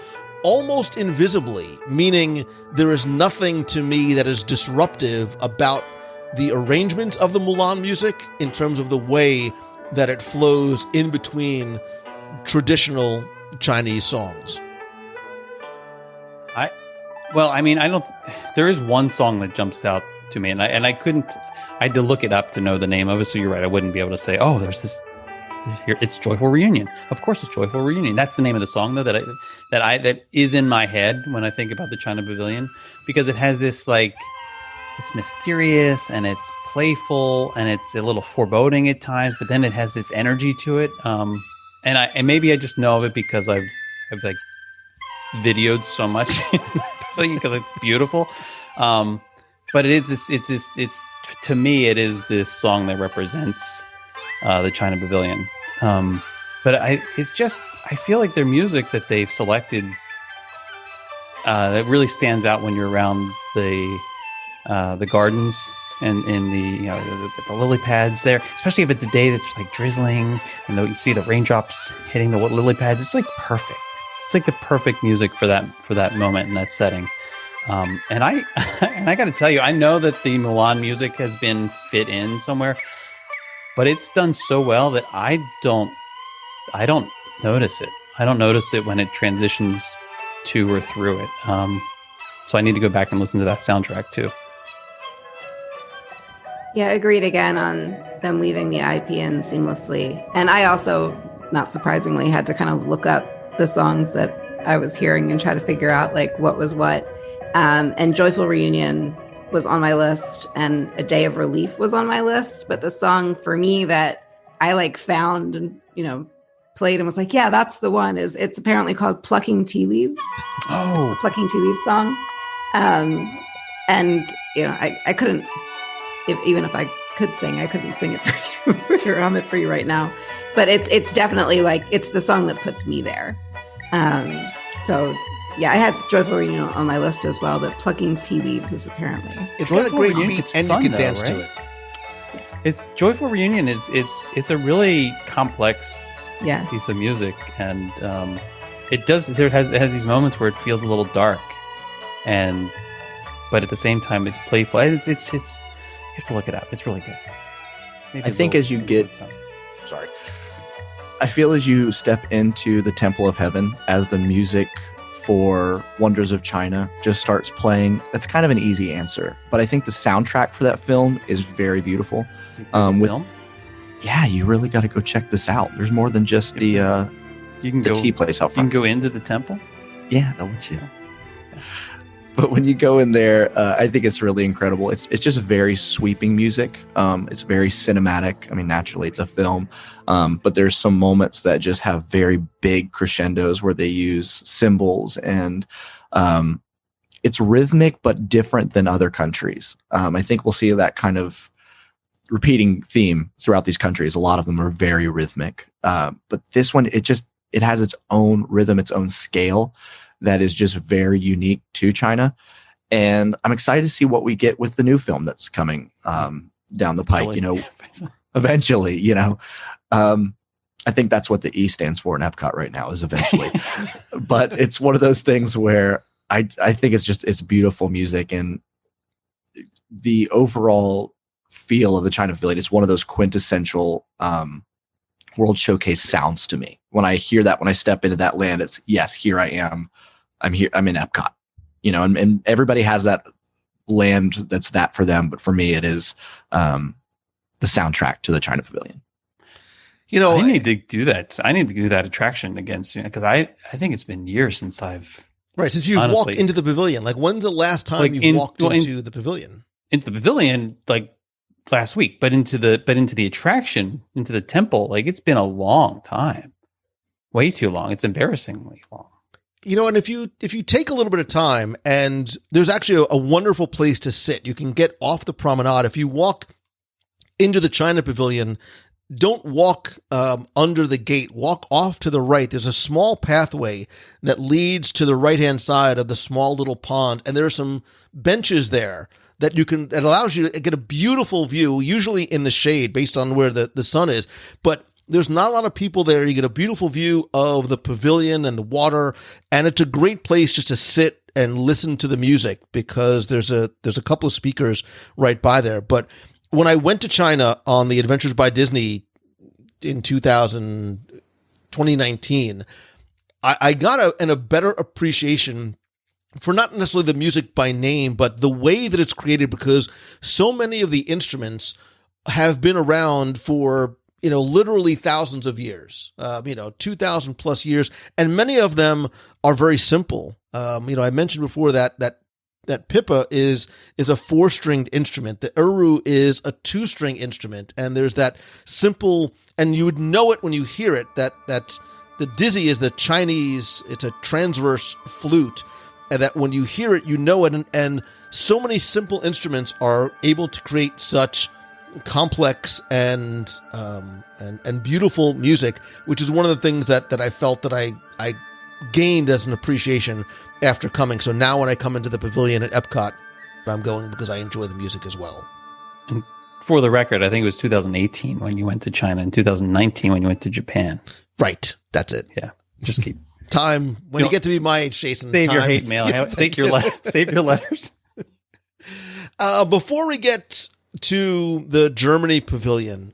almost invisibly, meaning there is nothing to me that is disruptive about the arrangement of the Mulan music in terms of the way that it flows in between traditional Chinese songs. There is one song that jumps out to me, and I had to look it up to know the name of it. So you're right, I wouldn't be able to say, oh, there's this here. It's Joyful Reunion. Of course, it's Joyful Reunion. That's the name of the song, though, that is in my head when I think about the China Pavilion, because it has this it's mysterious and it's playful and it's a little foreboding at times, but then it has this energy to it. And maybe I just know of it because I've videoed so much because it's beautiful. But it is it's to me, it is this song that represents the China Pavilion. But I feel like their music that they've selected that really stands out when you're around the gardens and in the lily pads there, especially if it's a day that's drizzling and you see the raindrops hitting the lily pads. It's perfect. It's the perfect music for that moment in that setting. And I got to tell you, I know that the Mulan music has been fit in somewhere, but it's done so well that I don't notice it. I don't notice it when it transitions to or through it. So I need to go back and listen to that soundtrack too. Yeah, agreed again on them weaving the IP in seamlessly. And I also, not surprisingly, had to kind of look up the songs that I was hearing and try to figure out what was what. And Joyful Reunion was on my list, and A Day of Relief was on my list. But the song for me that I found and played and was yeah, that's the one. It's apparently called Plucking Tea Leaves. Oh, Plucking Tea Leaves song. And I couldn't. Even if I could sing, I couldn't sing it for you or hum it for you right now. But it's definitely it's the song that puts me there. So yeah, I had Joyful Reunion on my list as well, but Plucking Tea Leaves is apparently. It's got a great beat and you can dance to it. It's Joyful Reunion it's a really complex piece of music, and it has these moments where it feels a little dark, but at the same time it's playful. It's you have to look it up. It's really good. I think as you get, I feel as you step into the Temple of Heaven, as the music for Wonders of China just starts playing, that's kind of an easy answer. But I think the soundtrack for that film is very beautiful. Film? Yeah, you really got to go check this out. There's more than just the tea place out front. You can go into the temple? Yeah, they'll let you. But when you go in there, I think it's really incredible. It's just very sweeping music. It's very cinematic. I mean, naturally, it's a film. But there's some moments that just have very big crescendos where they use cymbals. And it's rhythmic, but different than other countries. I think we'll see that kind of repeating theme throughout these countries. A lot of them are very rhythmic. But this one, it has its own rhythm, its own scale. That is just very unique to China. And I'm excited to see what we get with the new film that's coming down the pike, eventually, I think that's what the E stands for in EPCOT right now, is eventually. But it's one of those things where I think it's beautiful music, and the overall feel of the China Pavilion. It's one of those quintessential World Showcase sounds to me. When I hear that, when I step into that land, it's yes, here I am. I'm here. I'm in EPCOT. You know, and everybody has that land that's that for them, but for me, it is the soundtrack to the China Pavilion. You know, I need to do that. I need to do that attraction again soon because I think it's been years since I've since you've walked into the pavilion. Like, when's the last time you've walked into the pavilion? Into the pavilion, like last week, but into the attraction, into the temple, like it's been a long time, way too long. It's embarrassingly long. You know, and if you take a little bit of time, and there's actually a wonderful place to sit. You can get off the promenade. If you walk into the China Pavilion, don't walk under the gate. Walk off to the right. There's a small pathway that leads to the right-hand side of the small little pond, and there are some benches there that allows you to get a beautiful view, usually in the shade based on where the sun is. But there's not a lot of people there. You get a beautiful view of the pavilion and the water, and it's a great place just to sit and listen to the music because there's a couple of speakers right by there. But when I went to China on the Adventures by Disney in 2019, I got a better appreciation for not necessarily the music by name, but the way that it's created, because so many of the instruments have been around for, literally thousands of years, 2,000 plus years. And many of them are very simple. I mentioned before that pipa is a 4-stringed instrument. The uru is a 2-string instrument. And there's that simple, and you would know it when you hear it, that the dizzy is the Chinese, it's a transverse flute. And that when you hear it, you know it. And so many simple instruments are able to create such complex and beautiful music, which is one of the things that I felt that I gained as an appreciation after coming. So now when I come into the pavilion at EPCOT, I'm going because I enjoy the music as well. And for the record, I think it was 2018 when you went to China and 2019 when you went to Japan. Right. That's it. Yeah. Just keep time. When you get to be my age, Jason, save time. Your hate mail. Save your letters. Before we get to the Germany pavilion,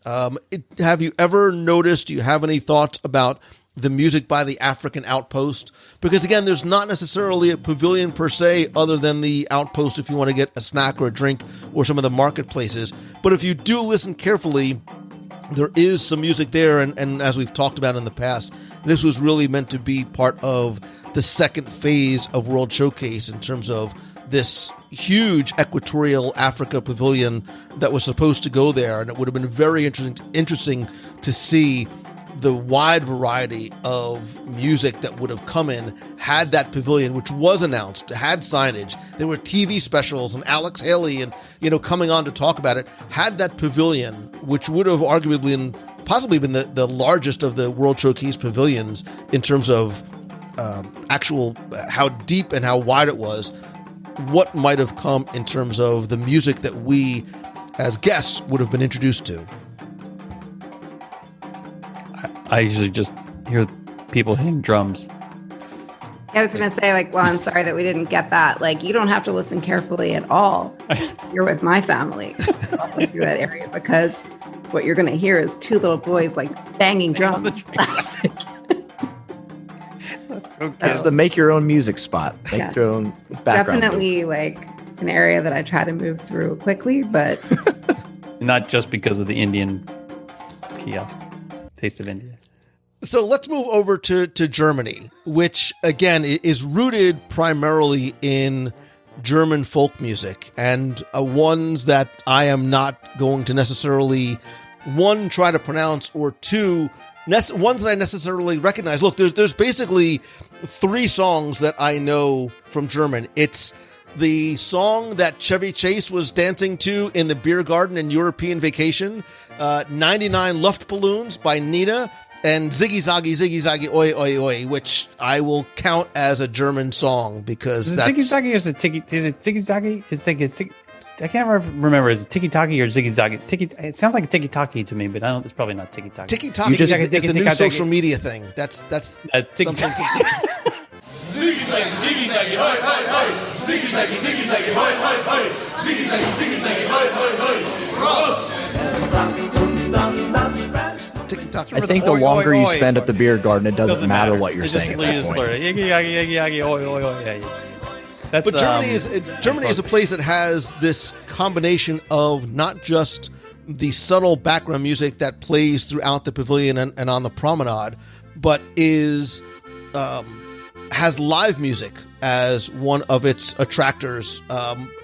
have you ever noticed, do you have any thoughts about the music by the African outpost? Because again, there's not necessarily a pavilion per se other than the outpost if you want to get a snack or a drink or some of the marketplaces. But if you do listen carefully, there is some music there. And as we've talked about in the past, this was really meant to be part of the second phase of World Showcase in terms of this huge equatorial Africa pavilion that was supposed to go there. And it would have been very interesting to see the wide variety of music that would have come in had that pavilion, which was announced, had signage. There were TV specials and Alex Haley and, coming on to talk about it, had that pavilion, which would have arguably possibly been the largest of the World Showcase pavilions in terms of actual how deep and how wide it was. What might have come in terms of the music that we as guests would have been introduced to. I usually just hear people hitting drums. I was going to say, I'm sorry that we didn't get that. You don't have to listen carefully at all. You're with my family through that area, because what you're going to hear is two little boys banging drums. That's the make your own music spot. Make your own background. Definitely an area that I try to move through quickly, but not just because of the Indian kiosk. Taste of India. So let's move over to Germany, which again is rooted primarily in German folk music, and ones that I am not going to necessarily, one, try to pronounce, or two, ones that I necessarily recognize. Look, there's basically 3 songs that I know from German. It's the song that Chevy Chase was dancing to in the beer garden in European Vacation, 99 Luftballons by Nina, and Ziggy Zaggy, Oi, Oi, Oi, which I will count as a German song because that's... Ziggy Zaggy or is it Ziggy Zaggy? It's I can't remember. Is it Tiki Taki or Ziggy Zaggy? It sounds like a Tiki Taki to me, but it's probably not Tiki Taki. Tiki Taki is the new social media thing. That's something. Ziggy zaggy, hi, hi, hi. Ziggy zaggy, hi, hi, hi. Ziggy zaggy, hi, hi, hi. Prost! Ticky-tock. I think the longer you spend at the beer garden, it doesn't matter what you're saying at that point. Yiggy, yaggy, yaggy, yaggy, oi, oi, oi. Yeah. That's, But Germany is a place that has this combination of not just the subtle background music that plays throughout the pavilion and on the promenade, but has live music as one of its attractors.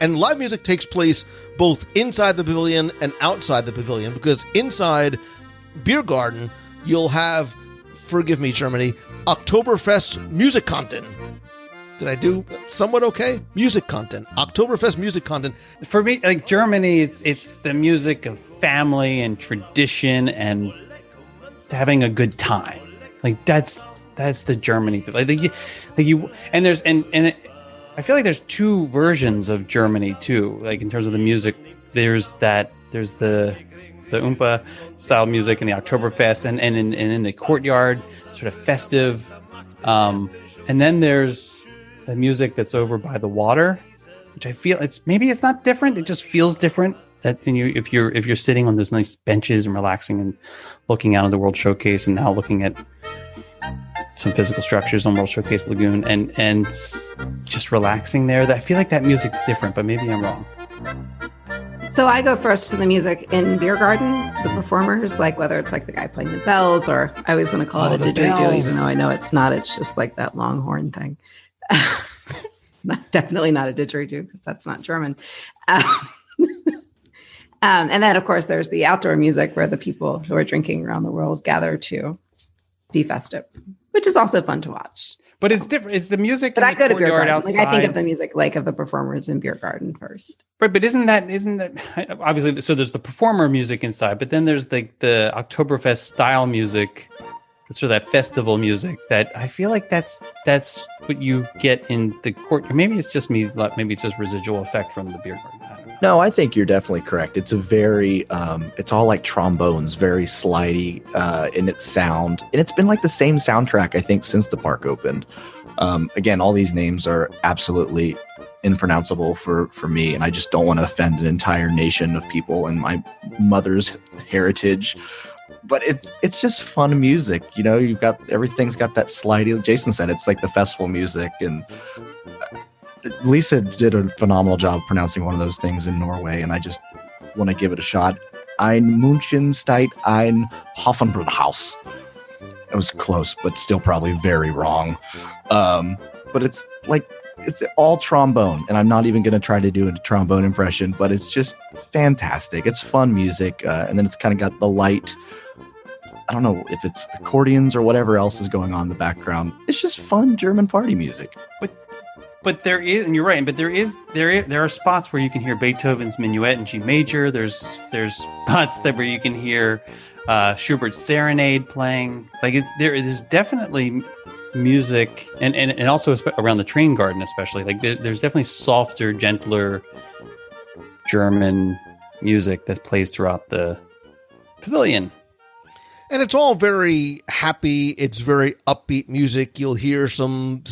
And live music takes place both inside the pavilion and outside the pavilion, because inside beer garden, you'll have, forgive me, Germany, Oktoberfest music content. Did I do somewhat okay? Music content. Oktoberfest music content. For me, like Germany, it's the music of family and tradition and having a good time. Like that's the Germany. Like you and I feel like there's two versions of Germany too. Like in terms of the music, there's the Oompa style music and the Oktoberfest and in the courtyard, sort of festive. And then there's the music that's over by the water, which I feel it's not different. It just feels different. That if you're sitting on those nice benches and relaxing and looking out of the World Showcase and now looking at some physical structures on World Showcase Lagoon and just relaxing there, I feel like that music's different, but maybe I'm wrong. So I go first to the music in beer garden, the performers, like whether it's like the guy playing the bells, or I always want to call it a didgeridoo, even though I know it's not. It's just like that long horn thing. It's definitely not a didgeridoo because that's not German. And then, of course, there's the outdoor music where the people who are drinking around the world gather to be festive, which is also fun to watch. But it's different. It's the music. But I go to beer garden. Outside. Like I think of the music like of the performers in beer garden first. Right, but isn't that obviously? So there's the performer music inside, but then there's the Oktoberfest style music, sort of that festival music. That I feel like that's what you get in the court. Maybe it's just me. Maybe it's just residual effect from the beer garden. No, I think you're definitely correct. It's a very, it's all like trombones, very slidey in its sound. And it's been like the same soundtrack, I think, since the park opened. Again, all these names are absolutely impronounceable for me. And I just don't want to offend an entire nation of people and my mother's heritage. But it's just fun music. You know, everything's got that slidey, Jason said, it's like the festival music. And Lisa did a phenomenal job pronouncing one of those things in Norway, and I just want to give it a shot. Ein Münchenstedt, ein Hofenbrunhaus. It was close, but still probably very wrong. But it's all trombone, and I'm not even going to try to do a trombone impression, but it's just fantastic. It's fun music, and then it's kind of got the light. I don't know if it's accordions or whatever else is going on in the background. It's just fun German party music. But there is, and you're right. But there are spots where you can hear Beethoven's Minuet in G major. There's spots where you can hear Schubert's Serenade playing. Like there's definitely music, and also around the train garden, especially. Like there's definitely softer, gentler German music that plays throughout the pavilion. And it's all very happy. It's very upbeat music. You'll hear some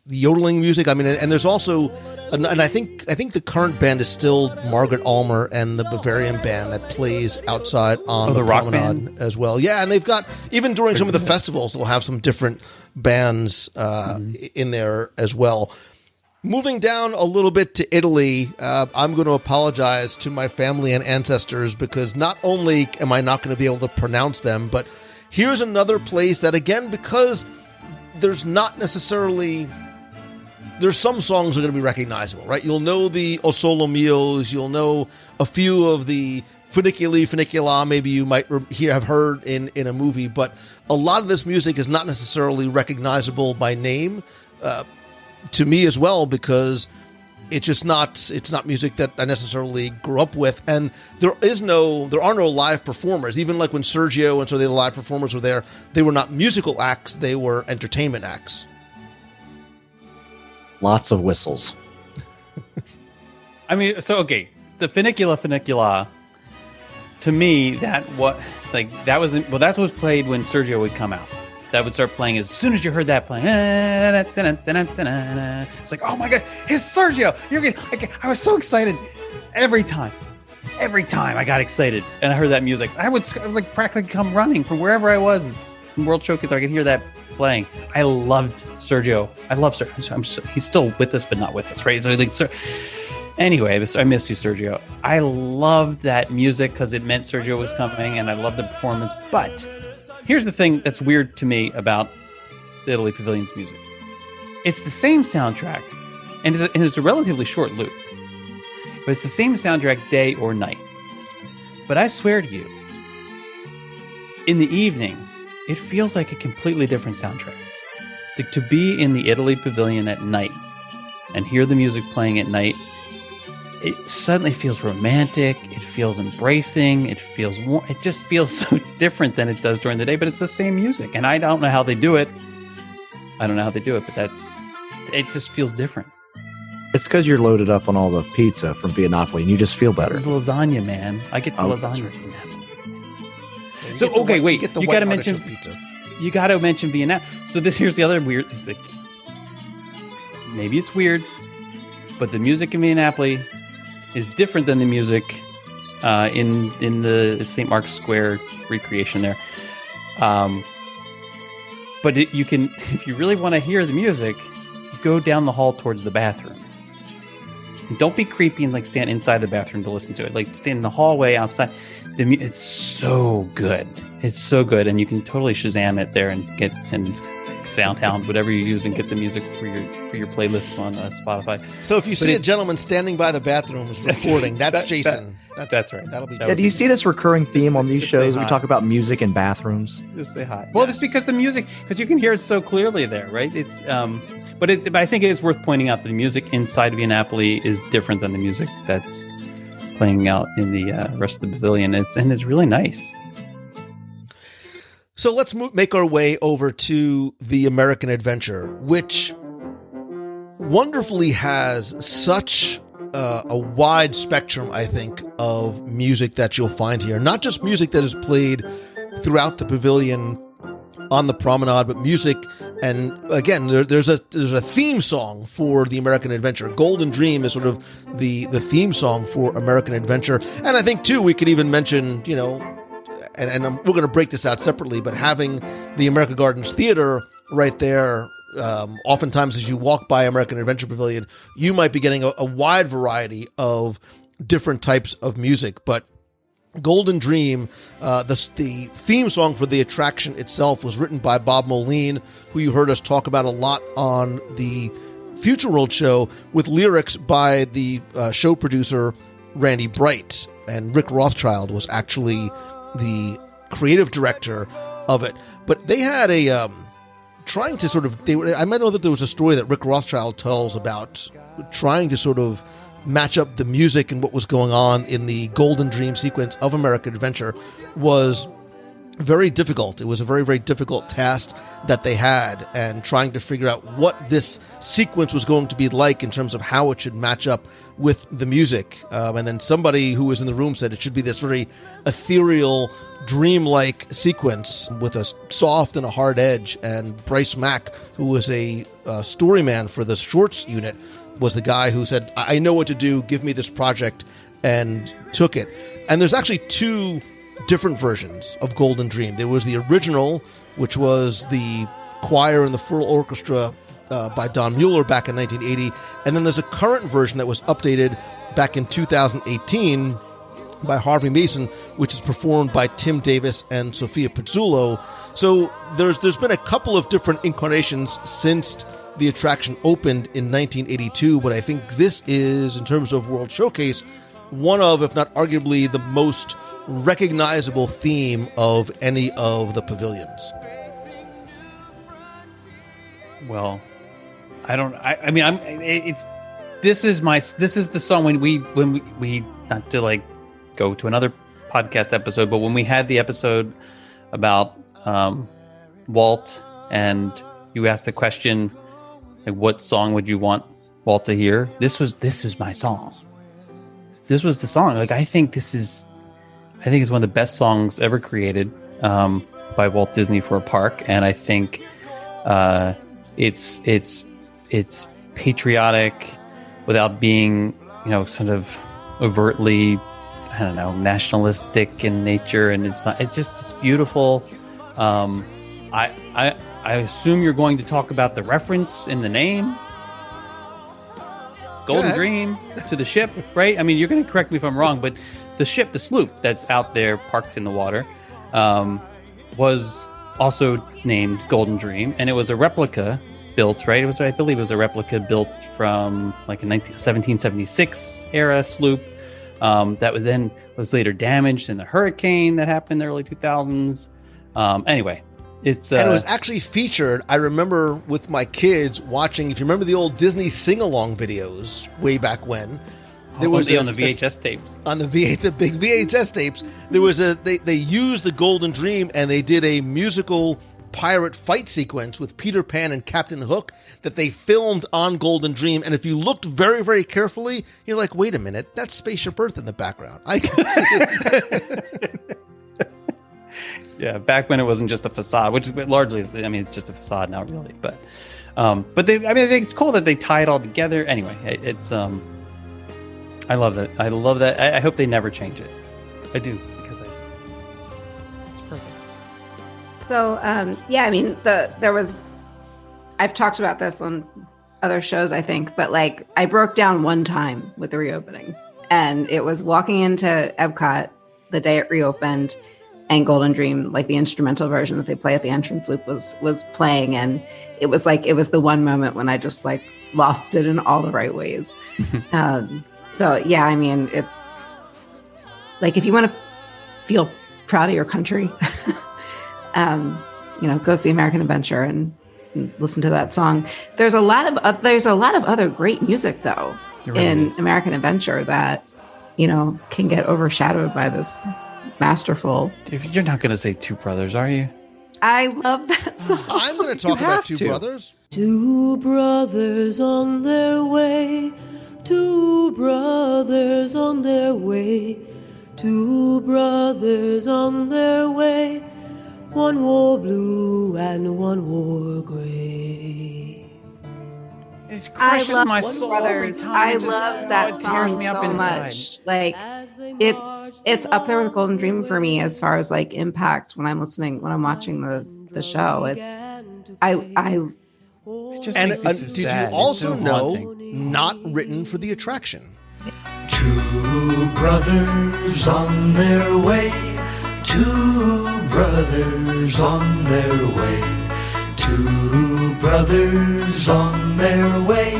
yodeling music. I mean, and there's also, and I think the current band is still Margaret Almer and the Bavarian band that plays outside on the rock promenade band as well. Yeah, and they've got, even during some of the festivals, they'll have some different bands in there as well. Moving down a little bit to Italy, I'm going to apologize to my family and ancestors because not only am I not going to be able to pronounce them, but here's another place that, again, because there's not necessarily, there's some songs that are going to be recognizable, right? You'll know the O Solo Mios, you'll know a few of the Funicula, maybe you might have heard in a movie, but a lot of this music is not necessarily recognizable by name to me as well, because it's not music that I necessarily grew up with, and there are no live performers. Even like when Sergio and so the live performers were there, they were not musical acts; they were entertainment acts. Lots of whistles. I mean, so okay, the Funicula. To me, that's what was played when Sergio would come out. that would start playing as soon as you heard that playing. It's like, oh my God, it's Sergio. I was so excited every time I got excited and I heard that music. I would like practically come running from wherever I was in World Showcase. I could hear that playing. I loved Sergio. I love Sergio. He's still with us, but not with us, right? So like, anyway, I miss you, Sergio. I loved that music because it meant Sergio was coming, and I loved the performance. But here's the thing that's weird to me about the Italy Pavilion's music. It's the same soundtrack, and it's a relatively short loop. But it's the same soundtrack day or night. But I swear to you, in the evening, it feels like a completely different soundtrack. To be in the Italy Pavilion at night and hear the music playing at night, it suddenly feels romantic. It feels embracing. It feels warm. It just feels so different than it does during the day, but it's the same music. And I don't know how they do it. But it just feels different. It's because you're loaded up on all the pizza from Via Napoli and you just feel better. The lasagna, man. I get the lasagna from Napoli. So, okay, wait. You got to mention pizza. You got to mention Via Napoli. So here's the other weird thing. Maybe it's weird, but the music in Via Napoli is different than the music in the St. Mark's Square recreation there. But you can, if you really want to hear the music, you go down the hall towards the bathroom. And don't be creepy and like stand inside the bathroom to listen to it. Like stand in the hallway outside. It's so good. It's so good, and you can totally Shazam it there and get SoundHound, whatever you use, and get the music for your playlist on Spotify. So if you see a gentleman standing by the bathrooms recording, that's Jason. That's right. That'll be. Yeah, do you see this recurring theme on these shows? We talk about music in bathrooms. Just say hi. Well, it's because the music, because you can hear it so clearly there, right? It's but I think it is worth pointing out that the music inside Via Napoli is different than the music that's playing out in the rest of the pavilion. It's really nice. So let's make our way over to the American Adventure, which wonderfully has such a wide spectrum, I think, of music that you'll find here. Not just music that is played throughout the pavilion on the promenade, but music. And again, there's a theme song for the American Adventure. Golden Dream is sort of the theme song for American Adventure. And I think, too, we could even mention, and we're going to break this out separately, but having the America Gardens Theater right there, oftentimes as you walk by American Adventure Pavilion, you might be getting a wide variety of different types of music. But Golden Dream, the theme song for the attraction itself was written by Bob Moline, who you heard us talk about a lot on the Future World show, with lyrics by the show producer Randy Bright. And Rick Rothschild was actually the creative director of it. But they had I might know that there was a story that Rick Rothschild tells about trying to sort of match up the music and what was going on in the Golden Dream sequence of American Adventure was very difficult. It was a very, very difficult task that they had, and trying to figure out what this sequence was going to be like in terms of how it should match up with the music. And then somebody who was in the room said it should be this very ethereal, dreamlike sequence with a soft and a hard edge. And Bryce Mack, who was a story man for the shorts unit, was the guy who said, I know what to do, give me this project, and took it. And there's actually two different versions of Golden Dream. There was the original, which was the choir and the full orchestra by Don Mueller back in 1980. And then there's a current version that was updated back in 2018 by Harvey Mason, which is performed by Tim Davis and Sophia Pizzullo. So there's been a couple of different incarnations since the attraction opened in 1982, but I think this is, in terms of World Showcase, one of, if not arguably, the most recognizable theme of any of the pavilions. Well, this is the song when we not to like go to another podcast episode, but when we had the episode about Walt, and you asked the question, like, what song would you want Walt to hear? This was my song. This was the song. Like, I think it's one of the best songs ever created. by Walt Disney for a park, and I think it's patriotic without being, sort of overtly, I don't know, nationalistic in nature, and it's not. It's beautiful. I assume you're going to talk about the reference in the name, Golden Dream, to the ship, right? I mean, you're going to correct me if I'm wrong, but the ship, the sloop that's out there parked in the water, was also named Golden Dream, and it was a replica built, right? I believe it was a replica built from like a 1776 era sloop that was later damaged in the hurricane that happened in the early 2000s. Anyway, and it was actually featured, I remember, with my kids watching, if you remember the old Disney sing-along videos way back when, there was on the VHS tapes. On the big VHS tapes, there was they used the Golden Dream, and they did a musical pirate fight sequence with Peter Pan and Captain Hook that they filmed on Golden Dream. And if you looked very, very carefully, you're like, wait a minute, that's Spaceship Earth in the background. I can see it. Yeah, back when it wasn't just a facade, which largely is, it's just a facade now, really. But I think it's cool that they tie it all together. Anyway, it's I love that. I love that. I hope they never change it. I do, because it's perfect. So I've talked about this on other shows, I think, but like I broke down one time with the reopening, and it was walking into EPCOT the day it reopened, and Golden Dream, like the instrumental version that they play at the entrance loop, was playing, and it was the one moment when I just like lost it in all the right ways. So yeah, it's like if you want to feel proud of your country, go see American Adventure and listen to that song. There's a lot of other great music though in American Adventure that can get overshadowed by this masterful. You're not going to say Two Brothers, are you? I love that song. I'm going to talk about Two Brothers. Two brothers on their way. Two brothers on their way. Two brothers on their way. One wore blue and one wore gray. It crushes my soul every time. I love that song so much. Like it's up there with Golden Dream for me as far as like impact when I'm watching the show. Did you also know not written for the attraction? Two brothers on their way. Two brothers on their way. Two brothers on their way.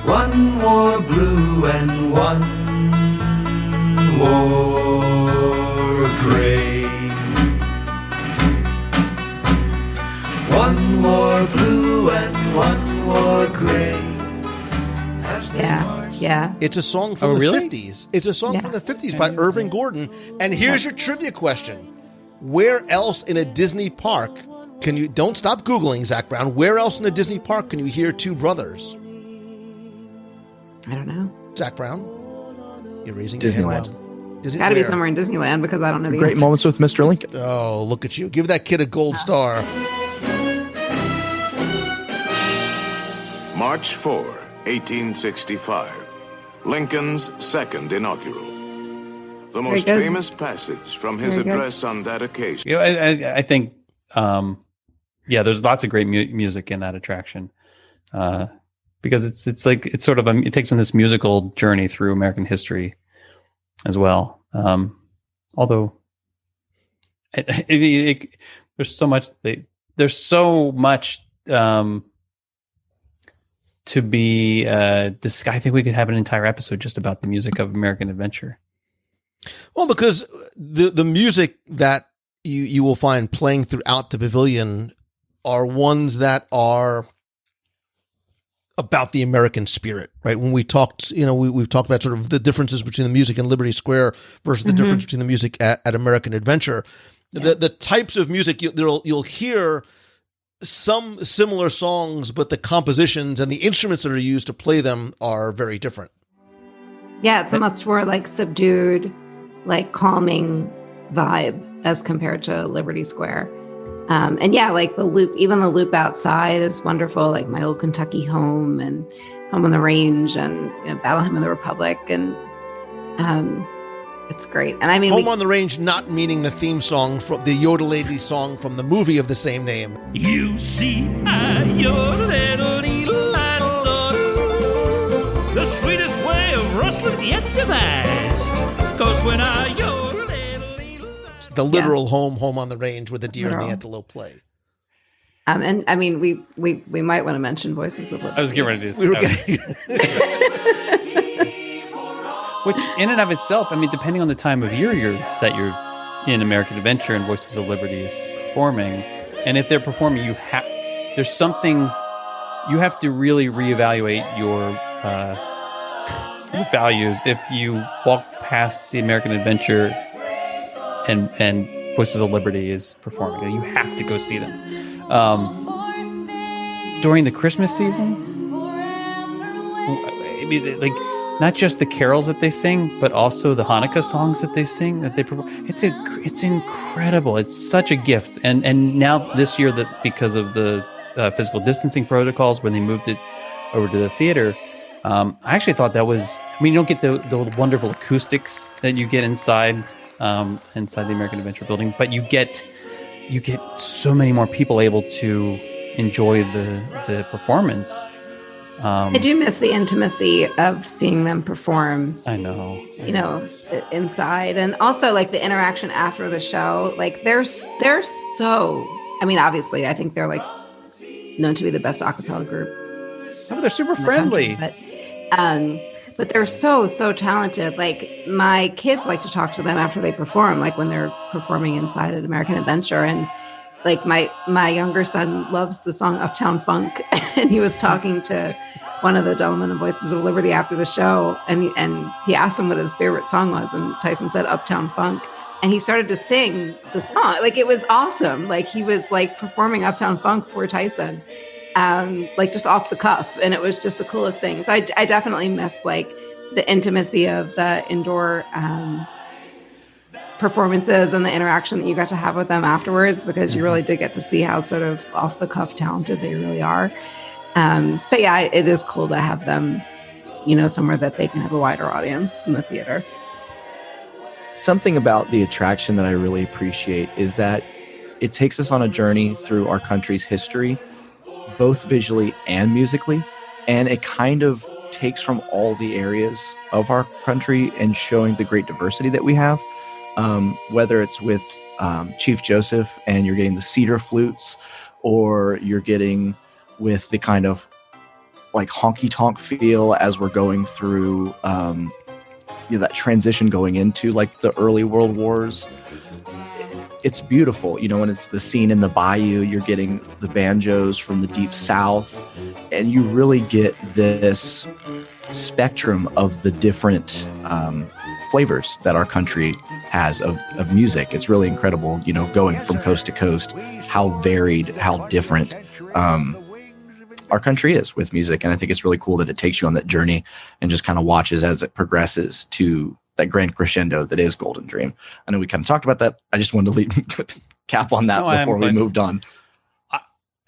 One wore blue and one wore gray. One wore blue and one wore gray. Yeah. It's a song from the 50s. It's a song from the 50s by Irving Gordon. And here's your trivia question. Where else in a Disney park can you, don't stop Googling, Zach Brown, where else in a Disney park can you hear Two Brothers? I don't know. Zach Brown? You're raising Disneyland. your hand. It's got to be somewhere in Disneyland because I don't know the Great answer. moments with Mr. Lincoln. Oh, look at you. Give that kid a gold star. March 4, 1865. Lincoln's second inaugural. The most famous passage from his address on that occasion. I think, there's lots of great music in that attraction, because it takes on this musical journey through American history as well. Although there's so much to be this. I think we could have an entire episode just about the music of American Adventure. Well, because the music that you will find playing throughout the pavilion are ones that are about the American spirit, right? When we talked, we've talked about sort of the differences between the music in Liberty Square versus the difference between the music at American Adventure. Yeah. The types of music you'll hear some similar songs, but the compositions and the instruments that are used to play them are very different. Yeah, it's a much more like subdued, like calming vibe as compared to Liberty Square. And yeah, like the loop, even the loop outside is wonderful. Like My Old Kentucky Home and Home on the Range and Battle Hymn of the Republic. And it's great. And I mean, Home on the Range, not meaning the theme song from the Yodelady song from the movie of the same name. You see, I yodel, the sweetest way of rustling yet devised. 'Cause when I yodel, the literal home on the range where the deer and the antelope play. And I mean, we might want to mention Voices of Liberty. I was getting ready to which in and of itself, I mean, depending on the time of year that you're in American Adventure and Voices of Liberty is performing, and if they're performing, there's something you have to really reevaluate your values if you walk past the American Adventure and Voices of Liberty is performing. You have to go see them. During the Christmas season, I mean, like, not just the carols that they sing, but also the Hanukkah songs that they sing, that they perform. It's incredible. It's such a gift. And now this year, that because of the physical distancing protocols, when they moved it over to the theater, I actually thought that was. I mean, you don't get the wonderful acoustics that you get inside the American Adventure building, but you get so many more people able to enjoy the performance. I do miss the intimacy of seeing them perform. I know. Inside, and also like the interaction after the show. Like they're so. I mean, obviously, I think they're like known to be the best a cappella group. Oh, they're super friendly. But they're so talented. Like my kids like to talk to them after they perform, like when they're performing inside an American Adventure. And like my younger son loves the song Uptown Funk, and he was talking to one of the gentlemen in Voices of Liberty after the show, and he asked him what his favorite song was, and Tyson said Uptown Funk, and he started to sing the song. Like it was awesome. Like he was like performing Uptown Funk for Tyson, like just off the cuff, and it was just the coolest thing. So I definitely miss like the intimacy of the indoor performances and the interaction that you got to have with them afterwards, because you really did get to see how sort of off the cuff talented they really are. But yeah, it is cool to have them, somewhere that they can have a wider audience in the theater. Something about the attraction that I really appreciate is that it takes us on a journey through our country's history, both visually and musically, and it kind of takes from all the areas of our country and showing the great diversity that we have. Whether it's with Chief Joseph and you're getting the cedar flutes, or you're getting with the kind of like honky tonk feel as we're going through that transition going into like the early World Wars. It's beautiful, when it's the scene in the bayou, you're getting the banjos from the deep south, and you really get this spectrum of the different flavors that our country has of music. It's really incredible, going from coast to coast, how varied, how different our country is with music. And I think it's really cool that it takes you on that journey and just kind of watches as it progresses to that grand crescendo that is Golden Dream. I know we kind of talked about that. I just wanted to cap on that before we moved on.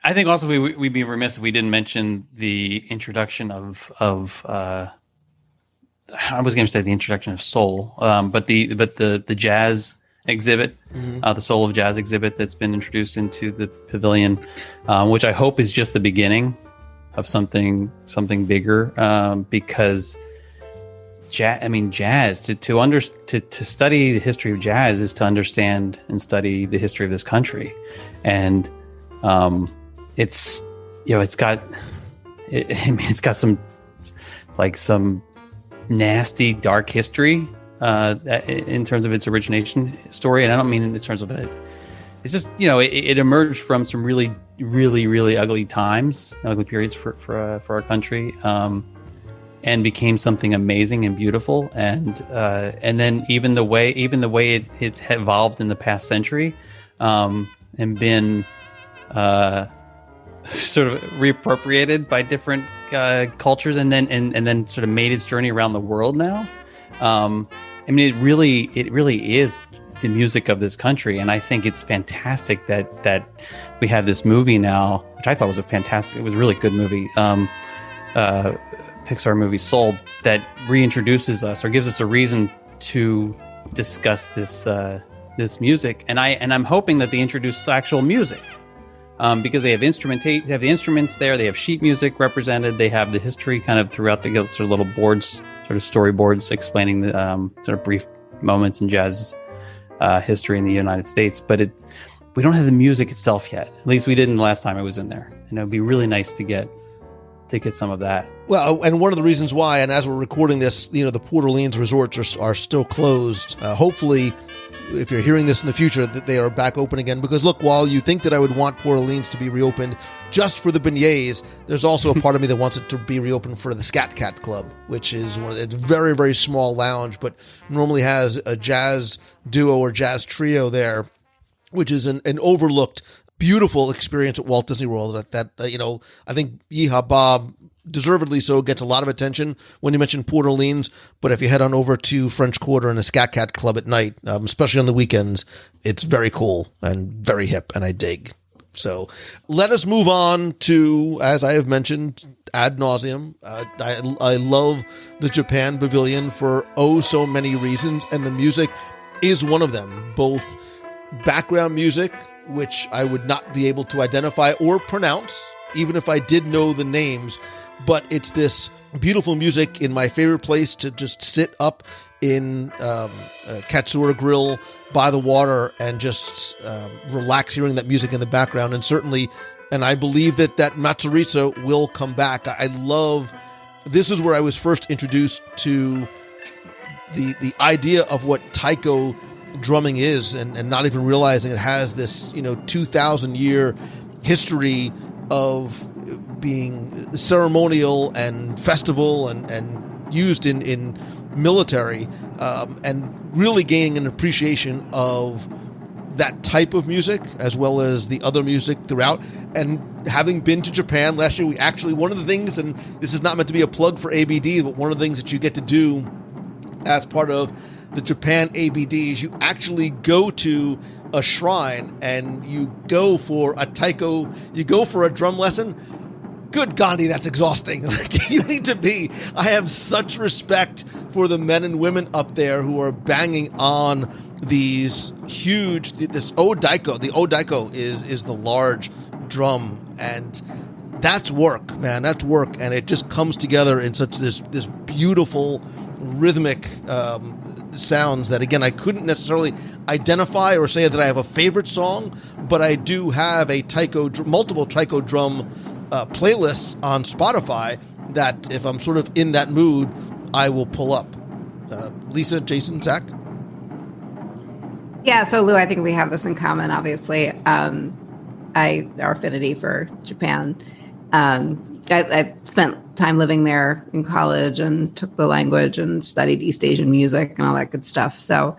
I think also we'd be remiss if we didn't mention the introduction of I was going to say the introduction of soul, but the jazz exhibit, the Soul of Jazz exhibit that's been introduced into the pavilion, which I hope is just the beginning of something bigger, because jazz to study the history of jazz is to understand and study the history of this country, and it's got some nasty dark history in terms of its origination story, and I don't mean in terms of it. It's just it emerged from some really really really ugly times, ugly periods for our country, and became something amazing and beautiful, and then even the way it's evolved in the past century, and been sort of reappropriated by different cultures, and then sort of made its journey around the world now. I mean, it really is music of this country. And I think it's fantastic that we have this movie now, which I thought was it was a really good movie. Pixar movie Soul, that reintroduces us or gives us a reason to discuss this music. And I'm hoping that they introduce actual music. Because they have the instruments there, they have sheet music represented, they have the history kind of throughout the sort of little boards, sort of storyboards explaining the sort of brief moments in jazz history in the United States. But we don't have the music itself yet. At least we didn't the last time I was in there. And it would be really nice to get some of that. Well, and one of the reasons why, and as we're recording this, the Port Orleans resorts are still closed. Hopefully, if you're hearing this in the future, that they are back open again. Because look, while you think that I would want Port Orleans to be reopened just for the beignets, there's also a part of me that wants it to be reopened for the Scat Cat Club, which is it's a very, very small lounge, but normally has a jazz duo or jazz trio there, which is an overlooked, beautiful experience at Walt Disney World. That I think Yeehaw Bob, deservedly so, gets a lot of attention when you mention Port Orleans. But if you head on over to French Quarter and the Scat Cat Club at night, especially on the weekends, it's very cool and very hip, and I dig. So let us move on to, as I have mentioned ad nauseum, I love the Japan Pavilion for so many reasons, and the music is one of them. Both background music, which I would not be able to identify or pronounce, even if I did know the names, but it's this beautiful music in my favorite place to just sit up in Katsura Grill by the water and just relax hearing that music in the background. And certainly, and I believe that Matsuriza will come back. This is where I was first introduced to the idea of what taiko drumming is, and not even realizing it has this 2,000-year history of being ceremonial and festival and used in military, and really gaining an appreciation of that type of music as well as the other music throughout. And having been to Japan last year, one of the things, and this is not meant to be a plug for ABD, but one of the things that you get to do as part of the Japan ABDs, you actually go to a shrine and you go for a taiko, you go for a drum lesson. Good Gandhi, that's exhausting. I have such respect for the men and women up there who are banging on these huge, this odaiko. The odaiko is the large drum, and that's work, man. That's work, and it just comes together in such this beautiful rhythmic sounds that, again, I couldn't necessarily identify or say that I have a favorite song, but I do have multiple taiko drum playlists on Spotify that, if I'm sort of in that mood, I will pull up. Lisa, Jason, Zach? Yeah, so Lou, I think we have this in common, obviously. Our affinity for Japan. I spent time living there in college and took the language and studied East Asian music and all that good stuff. So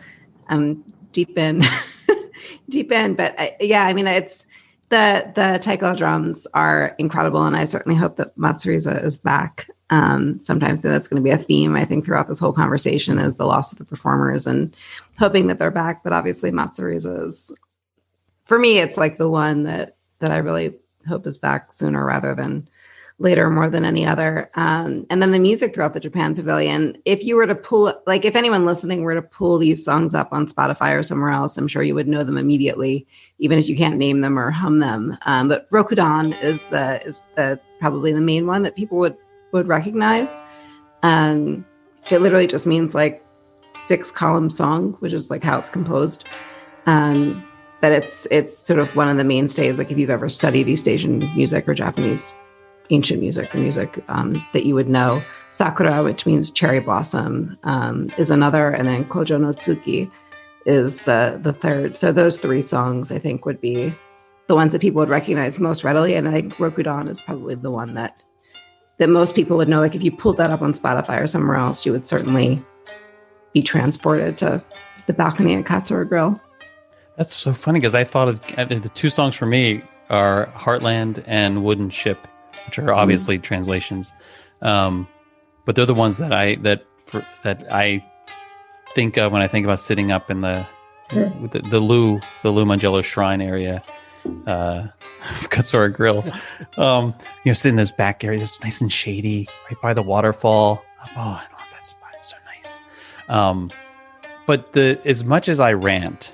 I'm deep in. But it's the taiko drums are incredible, and I certainly hope that Matsuriza is back. Sometimes that's going to be a theme, I think, throughout this whole conversation, is the loss of the performers and hoping that they're back. But obviously Matsuriza is, for me, it's like the one that I really hope is back sooner rather than later, more than any other. And then the music throughout the Japan Pavilion, if you were to if anyone listening were to pull these songs up on Spotify or somewhere else, I'm sure you would know them immediately, even if you can't name them or hum them. But Rokudan is probably the main one that people would recognize. It literally just means like 6-column song, which is like how it's composed. But it's sort of one of the mainstays. Like if you've ever studied East Asian music or Japanese ancient music or music that you would know. Sakura, which means cherry blossom, is another, and then Kojo no Tsuki is the third. So those 3 songs, I think, would be the ones that people would recognize most readily. And I think Rokudan is probably the one that most people would know. Like if you pulled that up on Spotify or somewhere else, you would certainly be transported to the balcony at Katsura Grill. That's so funny, because I thought of the 2 songs for me are Heartland and Wooden Ship, which are obviously translations, but they're the ones that I think of when I think about sitting up in the with the Lou Mongello Shrine area. Katsura Grill. Sit in those back areas, it's nice and shady, right by the waterfall. Oh, I love that spot. It's so nice. But as much as I rant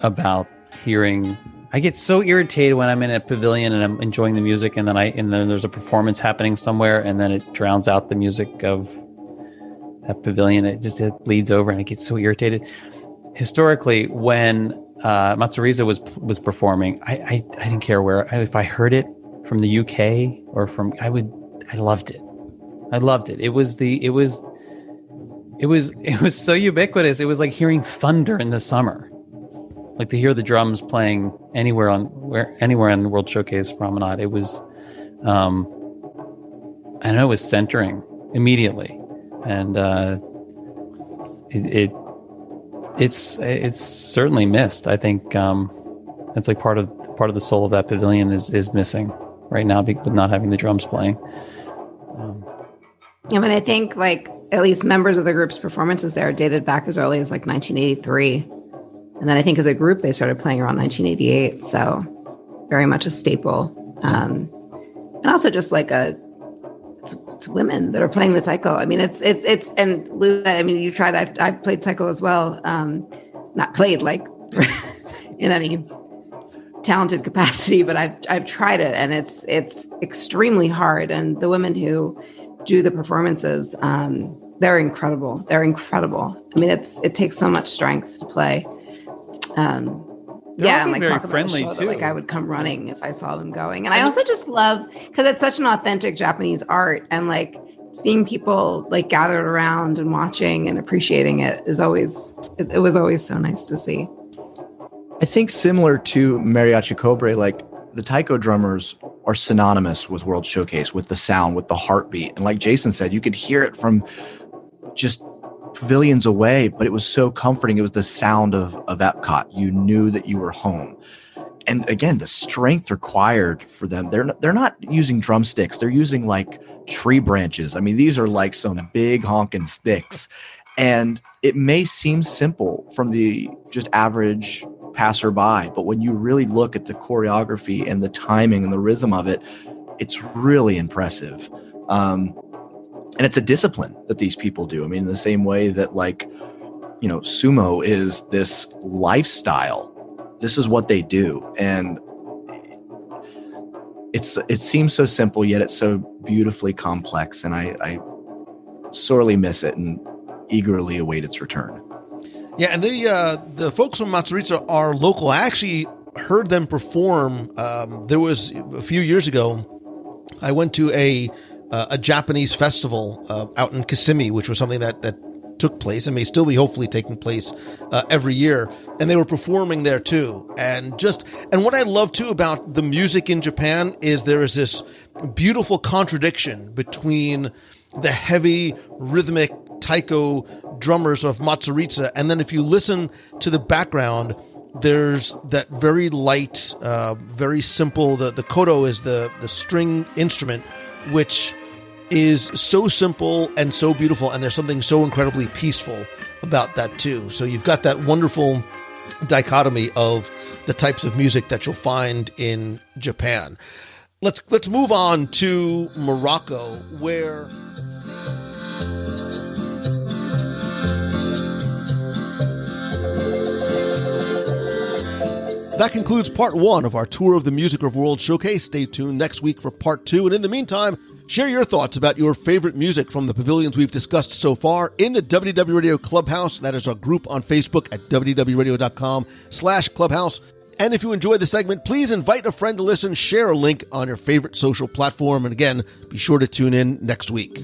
about hearing, I get so irritated when I'm in a pavilion and I'm enjoying the music, and then there's a performance happening somewhere, and then it drowns out the music of that pavilion. It bleeds over, and I get so irritated. Historically, when Matsuriza was performing, I didn't care where. If I heard it from the UK or I loved it. I loved it. It was so ubiquitous. It was like hearing thunder in the summer. Like to hear the drums playing anywhere on the World Showcase Promenade. It was, it was centering immediately, and it's certainly missed. I think that's like part of the soul of that pavilion is missing right now with not having the drums playing. I think like at least members of the group's performances there dated back as early as like 1983. And then I think as a group, they started playing around 1988. So very much a staple. And also just like it's women that are playing the taiko. I mean, it's and Lou, I mean, you tried, I've played taiko as well. Not played like in any talented capacity, but I've tried it, and it's extremely hard. And the women who do the performances, they're incredible. I mean, it takes so much strength to play. And like very friendly too. That, like I would come running if I saw them going. And I also just love, because it's such an authentic Japanese art, and like seeing people like gathered around and watching and appreciating it was always so nice to see. I think similar to Mariachi Cobre, like the taiko drummers are synonymous with World Showcase, with the sound, with the heartbeat. And like Jason said, you could hear it from just pavilions away, but it was so comforting. It was the sound of EPCOT. You knew that you were home. And again, the strength required for them, they're not using drumsticks. They're using like tree branches. I mean, these are like some big honking sticks. And it may seem simple from the just average passerby, but when you really look at the choreography and the timing and the rhythm of it, it's really impressive. And it's a discipline that these people do. I mean, in the same way that like, sumo is this lifestyle. This is what they do. And it seems so simple, yet it's so beautifully complex. And I sorely miss it and eagerly await its return. Yeah, and the folks from Matsuriza are local. I actually heard them perform. There was a few years ago, I went to a Japanese festival out in Kissimmee, which was something that took place and may still be hopefully taking place every year. And they were performing there too. And what I love too about the music in Japan is there is this beautiful contradiction between the heavy rhythmic taiko drummers of Matsuriza, and then if you listen to the background, there's that very light, very simple, the koto is the string instrument, which is so simple and so beautiful, and there's something so incredibly peaceful about that too. So you've got that wonderful dichotomy of the types of music that you'll find in Japan. Let's move on to Morocco, where that concludes part one of our tour of the Music of World Showcase. Stay tuned next week for part two. And in the meantime, share your thoughts about your favorite music from the pavilions we've discussed so far in the WDW Radio Clubhouse. That is our group on Facebook at wdwradio.com/clubhouse. And if you enjoyed the segment, please invite a friend to listen, share a link on your favorite social platform. And again, be sure to tune in next week.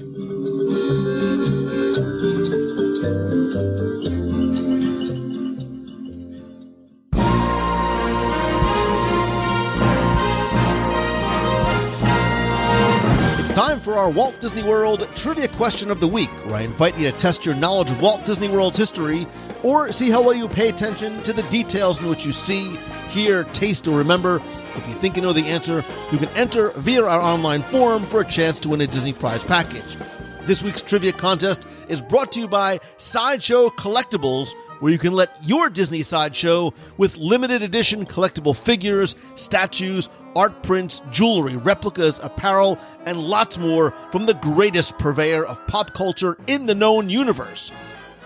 Time for our Walt Disney World Trivia Question of the Week, where I invite you to test your knowledge of Walt Disney World's history or see how well you pay attention to the details in which you see, hear, taste, or remember. If you think you know the answer, you can enter via our online forum for a chance to win a Disney Prize package. This week's trivia contest is brought to you by Sideshow Collectibles, where you can let your Disney sideshow with limited edition collectible figures, statues, art prints, jewelry, replicas, apparel, and lots more from the greatest purveyor of pop culture in the known universe.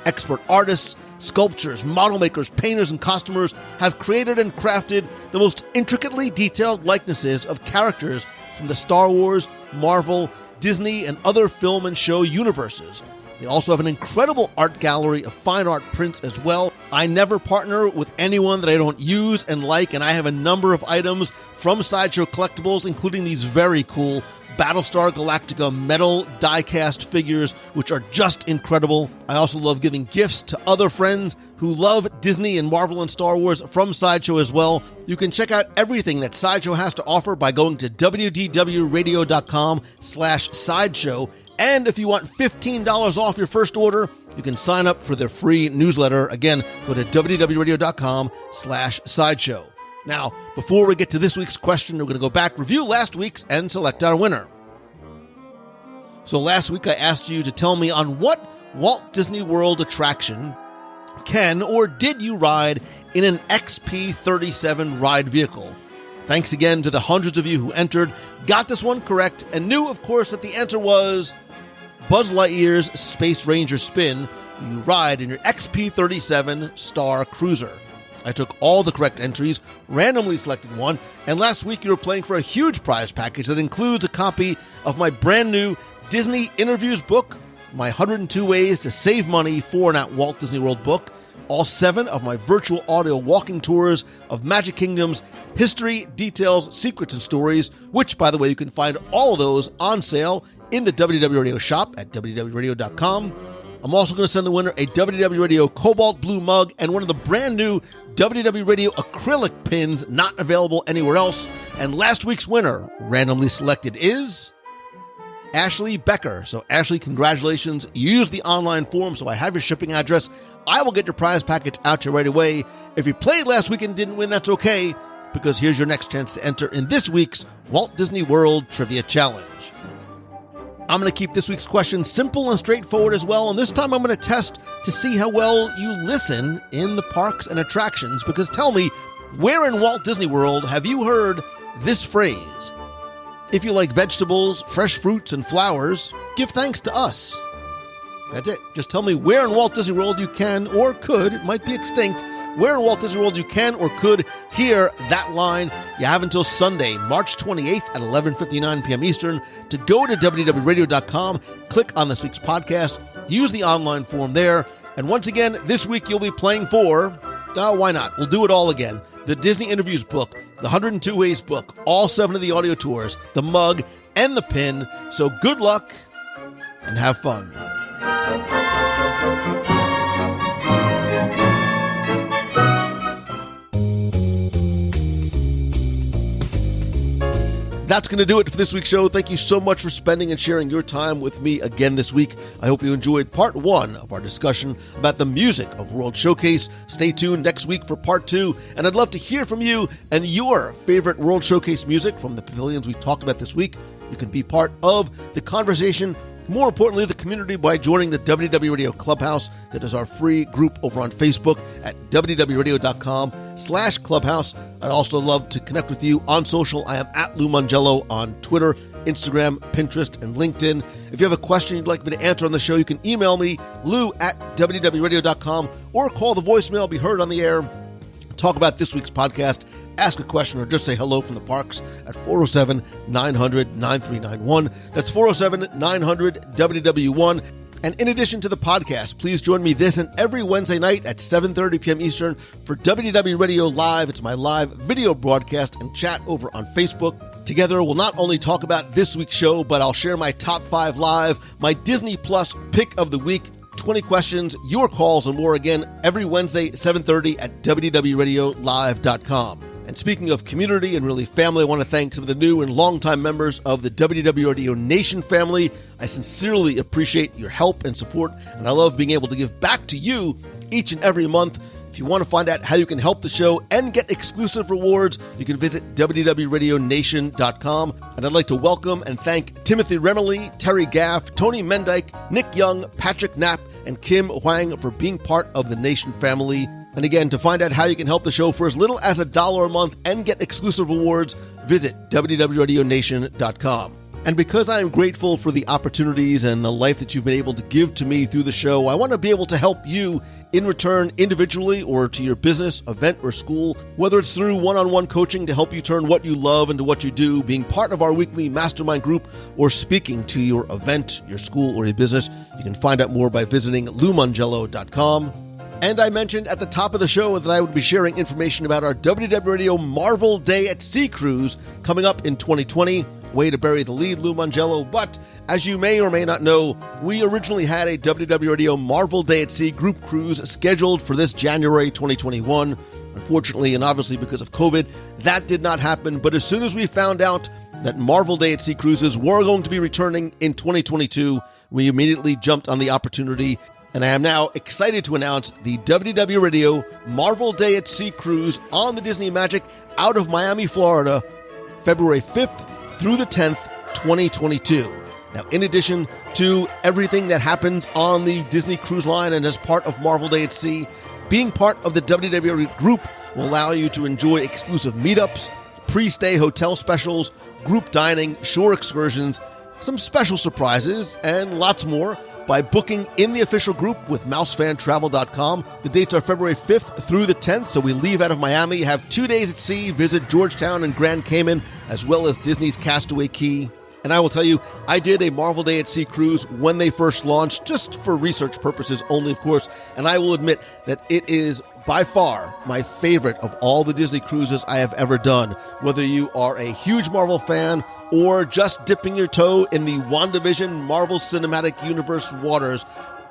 Expert artists, sculptors, model makers, painters, and costumers have created and crafted the most intricately detailed likenesses of characters from the Star Wars, Marvel, Disney, and other film and show universes. They also have an incredible art gallery of fine art prints as well. I never partner with anyone that I don't use and like, and I have a number of items from Sideshow Collectibles, including these very cool Battlestar Galactica metal die-cast figures, which are just incredible. I also love giving gifts to other friends who love Disney and Marvel and Star Wars from Sideshow as well. You can check out everything that Sideshow has to offer by going to wdwradio.com/sideshow. And if you want $15 off your first order, you can sign up for their free newsletter. Again, go to wdwradio.com/sideshow. Now, before we get to this week's question, we're going to go back, review last week's, and select our winner. So last week I asked you to tell me on what Walt Disney World attraction can or did you ride in an XP-37 ride vehicle? Thanks again to the hundreds of you who entered, got this one correct, and knew, of course, that the answer was Buzz Lightyear's Space Ranger Spin. You ride in your XP-37 Star Cruiser. I took all the correct entries, randomly selected one, and last week you were playing for a huge prize package that includes a copy of my brand new Disney Interviews book, my 102 Ways to Save Money for and at Walt Disney World book, all 7 of my virtual audio walking tours of Magic Kingdom's history, details, secrets, and stories, which, by the way, you can find all of those on sale in the WDW Radio shop at wdwradio.com. I'm also going to send the winner a WDW Radio Cobalt Blue mug and one of the brand new WDW Radio acrylic pins not available anywhere else. And last week's winner, randomly selected, is Ashley Becker. So Ashley, congratulations. You used the online form, so I have your shipping address. I will get your prize package out to you right away. If you played last week and didn't win, that's okay, because here's your next chance to enter in this week's Walt Disney World Trivia Challenge. I'm going to keep this week's question simple and straightforward as well, and this time I'm going to test to see how well you listen in the parks and attractions, because tell me, where in Walt Disney World have you heard this phrase? If you like vegetables, fresh fruits, and flowers, give thanks to us. That's it. Just tell me where in Walt Disney World you can or could, it might be extinct, where in Walt Disney World you can or could hear that line. You have until Sunday, March 28th at 11:59 p.m. Eastern to go to wdwradio.com, click on this week's podcast, use the online form there, and once again, this week you'll be playing for, why not? We'll do it all again. The Disney Interviews book, the 102 Ways book, all 7 of the audio tours, the mug, and the pin. So good luck and have fun. That's going to do it for this week's show. Thank you so much for spending and sharing your time with me again this week. I hope you enjoyed part 1 of our discussion about the music of World Showcase. Stay tuned next week for part 2, and I'd love to hear from you and your favorite World Showcase music from the pavilions we talked about this week. You can be part of the conversation, more importantly, the community, by joining the WDW Radio Clubhouse. That is our free group over on Facebook at wdwradio.com/clubhouse. I'd also love to connect with you on social. I am at Lou Mongello on Twitter, Instagram, Pinterest, and LinkedIn. If you have a question you'd like me to answer on the show, you can email me, lou@wdwradio.com, or call the voicemail, be heard on the air, talk about this week's podcast, ask a question, or just say hello from the parks at 407-900-9391. That's 407-900-WDW1. And in addition to the podcast, please join me this and every Wednesday night at 7:30 p.m. Eastern for WDW Radio Live. It's my live video broadcast and chat over on Facebook. Together, we'll not only talk about this week's show, but I'll share my top 5 live, my Disney Plus pick of the week, 20 questions, your calls, and more, again every Wednesday, 7:30 at WDWRadioLive.com. And speaking of community and really family, I want to thank some of the new and longtime members of the WDW Radio Nation family. I sincerely appreciate your help and support, and I love being able to give back to you each and every month. If you want to find out how you can help the show and get exclusive rewards, you can visit www.radionation.com. And I'd like to welcome and thank Timothy Remley, Terry Gaff, Tony Mendyke, Nick Young, Patrick Knapp, and Kim Huang for being part of the Nation family. And again, to find out how you can help the show for as little as $1 a month and get exclusive rewards, visit WDWRadioNation.com. And because I am grateful for the opportunities and the life that you've been able to give to me through the show, I want to be able to help you in return individually or to your business, event, or school, whether it's through one-on-one coaching to help you turn what you love into what you do, being part of our weekly mastermind group, or speaking to your event, your school, or your business. You can find out more by visiting LouMongello.com. And I mentioned at the top of the show that I would be sharing information about our WDW Radio Marvel Day at Sea cruise coming up in 2020. Way to bury the lead, Lou Mongello. But as you may or may not know, we originally had a WDW Radio Marvel Day at Sea group cruise scheduled for this January 2021. Unfortunately, and obviously because of COVID, that did not happen. But as soon as we found out that Marvel Day at Sea cruises were going to be returning in 2022, we immediately jumped on the opportunity. And I am now excited to announce the WDW Radio Marvel Day at Sea cruise on the Disney Magic out of Miami, Florida, February 5th through the 10th, 2022. Now, in addition to everything that happens on the Disney Cruise Line and as part of Marvel Day at Sea, being part of the WDW group will allow you to enjoy exclusive meetups, pre-stay hotel specials, group dining, shore excursions, some special surprises, and lots more by booking in the official group with MouseFanTravel.com. The dates are February 5th through the 10th, so we leave out of Miami, have 2 days at sea, visit Georgetown and Grand Cayman, as well as Disney's Castaway Cay. And I will tell you, I did a Marvel Day at Sea cruise when they first launched, just for research purposes only, of course, and I will admit that it is by far my favorite of all the Disney cruises I have ever done. Whether you are a huge Marvel fan or just dipping your toe in the WandaVision Marvel Cinematic Universe waters,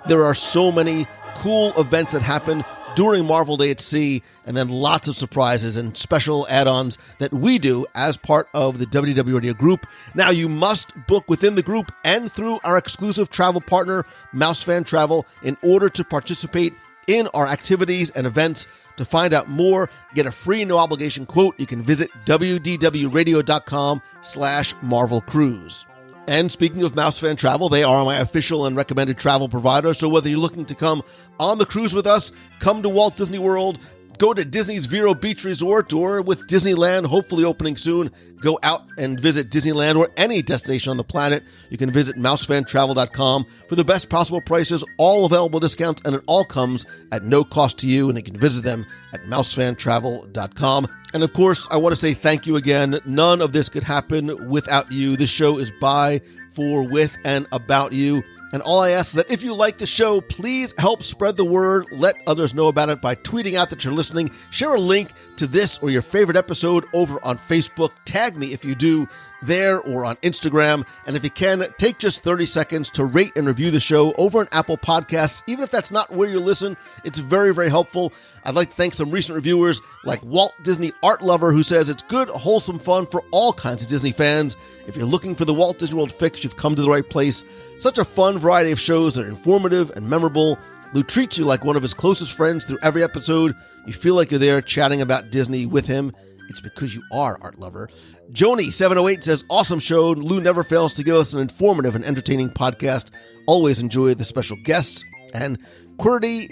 there are so many cool events that happen during Marvel Day at Sea, and then lots of surprises and special add-ons that we do as part of the WDW Radio group. Now, you must book within the group and through our exclusive travel partner, MouseFan Travel, in order to participate in our activities and events. To find out more, get a free no-obligation quote, you can visit wdwradio.com/Marvel Cruise. And speaking of MouseFan Travel, they are my official and recommended travel provider. So whether you're looking to come on the cruise with us, come to Walt Disney World, go to Disney's Vero Beach Resort, or with Disneyland hopefully opening soon, go out and visit Disneyland or any destination on the planet, you can visit MouseFanTravel.com for the best possible prices, all available discounts, and it all comes at no cost to you, and you can visit them at MouseFanTravel.com. And of course, I want to say thank you again. None of this could happen without you. This show is by, for, with, and about you. And all I ask is that if you like the show, please help spread the word. Let others know about it by tweeting out that you're listening. Share a link to this or your favorite episode over on Facebook. Tag me if you do there or on Instagram. And if you can, take just 30 seconds to rate and review the show over on Apple Podcasts. Even if that's not where you listen, it's very, very helpful. I'd like to thank some recent reviewers like Walt Disney Art Lover, who says it's good, wholesome fun for all kinds of Disney fans. If you're looking for the Walt Disney World fix, you've come to the right place. Such a fun variety of shows that are informative and memorable. Lou treats you like one of his closest friends through every episode. You feel like you're there chatting about Disney with him. It's because you are, Art Lover. Joni708 says, awesome show. Lou never fails to give us an informative and entertaining podcast. Always enjoy the special guests. And Qwerty,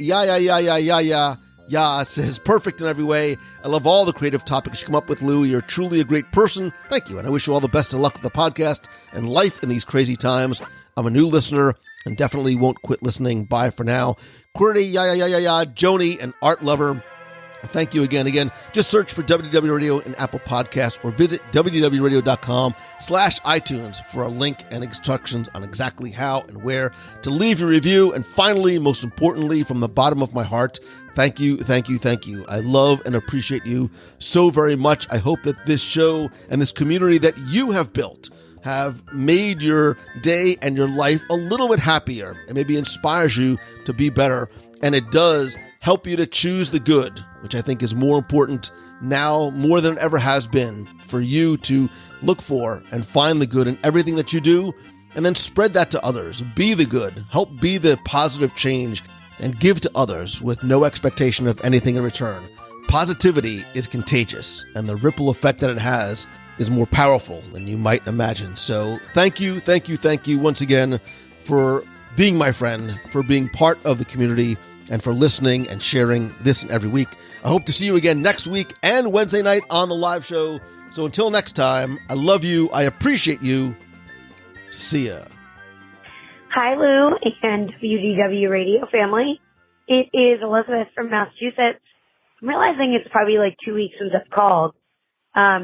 says, perfect in every way. I love all the creative topics you come up with, Lou. You're truly a great person. Thank you. And I wish you all the best of luck with the podcast and life in these crazy times. I'm a new listener and definitely won't quit listening. Bye for now. Qwerty, Joni, and Art Lover. Thank you again. Just search for WDW Radio in Apple Podcasts or visit wdwradio.com/iTunes for a link and instructions on exactly how and where to leave your review. And finally, most importantly, from the bottom of my heart, thank you. I love and appreciate you so very much. I hope that this show and this community that you have built have made your day and your life a little bit happier and maybe inspires you to be better. And it does help you to choose the good, which I think is more important now more than it ever has been, for you to look for and find the good in everything that you do and then spread that to others. Be the good, help be the positive change, and give to others with no expectation of anything in return. Positivity is contagious, and the ripple effect that it has is more powerful than you might imagine. So thank you once again for being my friend, for being part of the community, and for listening and sharing this and every week. I hope to see you again next week and Wednesday night on the live show. So until next time, I love you. I appreciate you. See ya. Hi, Lou and WDW Radio family. It is Elizabeth from Massachusetts. I'm realizing it's probably like 2 weeks since I've called.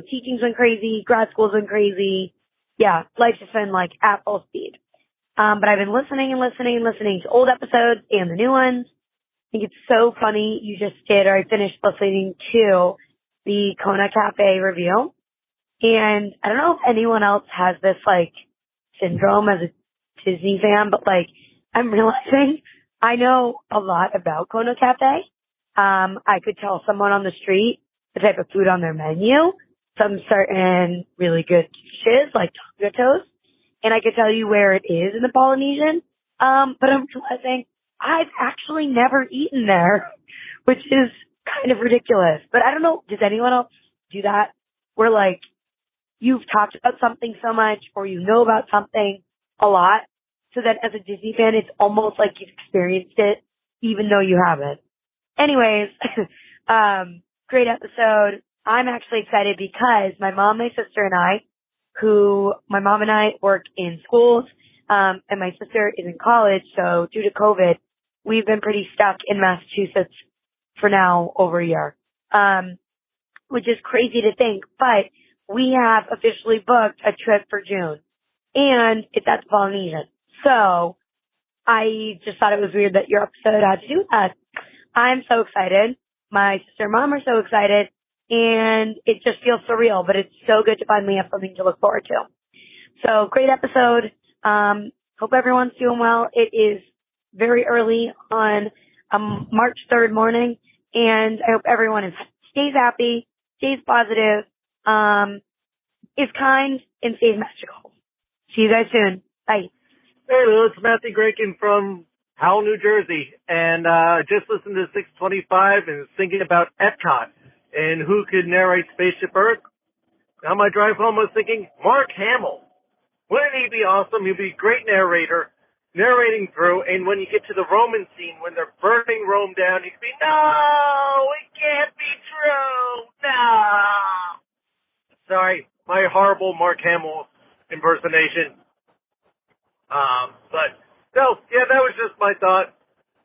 Teaching's been crazy. Grad school's been crazy. Yeah, life's just been like at full speed. But I've been listening to old episodes and the new ones. I think it's so funny you just did, or I finished listening to the Kona Cafe review. And I don't know if anyone else has this like syndrome as a Disney fan, but like I'm realizing I know a lot about Kona Cafe. I could tell someone on the street the type of food on their menu, some certain really good dishes like taco toast, and I could tell you where it is in the Polynesian. But I'm realizing I've actually never eaten there, which is kind of ridiculous. But I don't know, does anyone else do that? Where like you've talked about something so much or you know about something a lot, so that as a Disney fan, it's almost like you've experienced it, even though you haven't. Anyways, great episode. I'm actually excited because my mom, my sister, and my mom and I work in schools, and my sister is in college, so due to COVID, we've been pretty stuck in Massachusetts for now over a year, which is crazy to think, but we have officially booked a trip for June, and it's at the Polynesian. So I just thought it was weird that your episode had to do with that. I'm so excited. My sister and mom are so excited, and it just feels surreal, but it's so good to finally have something to look forward to. So great episode. Hope everyone's doing well. It is very early on March 3rd morning, and I hope everyone stays happy, stays positive, is kind, and stays magical. See you guys soon. Bye. Hey, Lou, it's Matthew Graken from Howell, New Jersey, and just listened to 625 and thinking about EPCOT and who could narrate Spaceship Earth. On my drive home, I was thinking, Mark Hamill. Wouldn't he be awesome? He'd be a great narrator, narrating through, and when you get to the Roman scene, when they're burning Rome down, he'd be, no, it can't be true, no. Sorry, my horrible Mark Hamill impersonation. But, no, yeah, that was just my thought.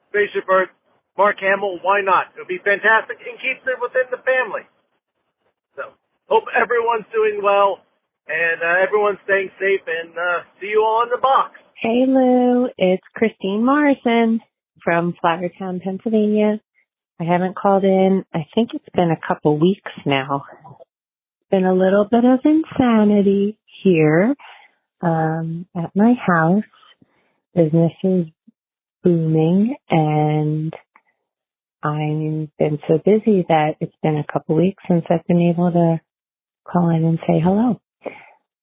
Spaceship Earth, Mark Hamill, why not? It would be fantastic and keeps it within the family. So, hope everyone's doing well and everyone's staying safe, and see you all in the box. Hey, Lou, it's Christine Morrison from Flowertown, Pennsylvania. I haven't called in. I think it's been a couple weeks now. It's been a little bit of insanity here at my house. Business is booming, and I've been so busy that it's been a couple weeks since I've been able to call in and say hello.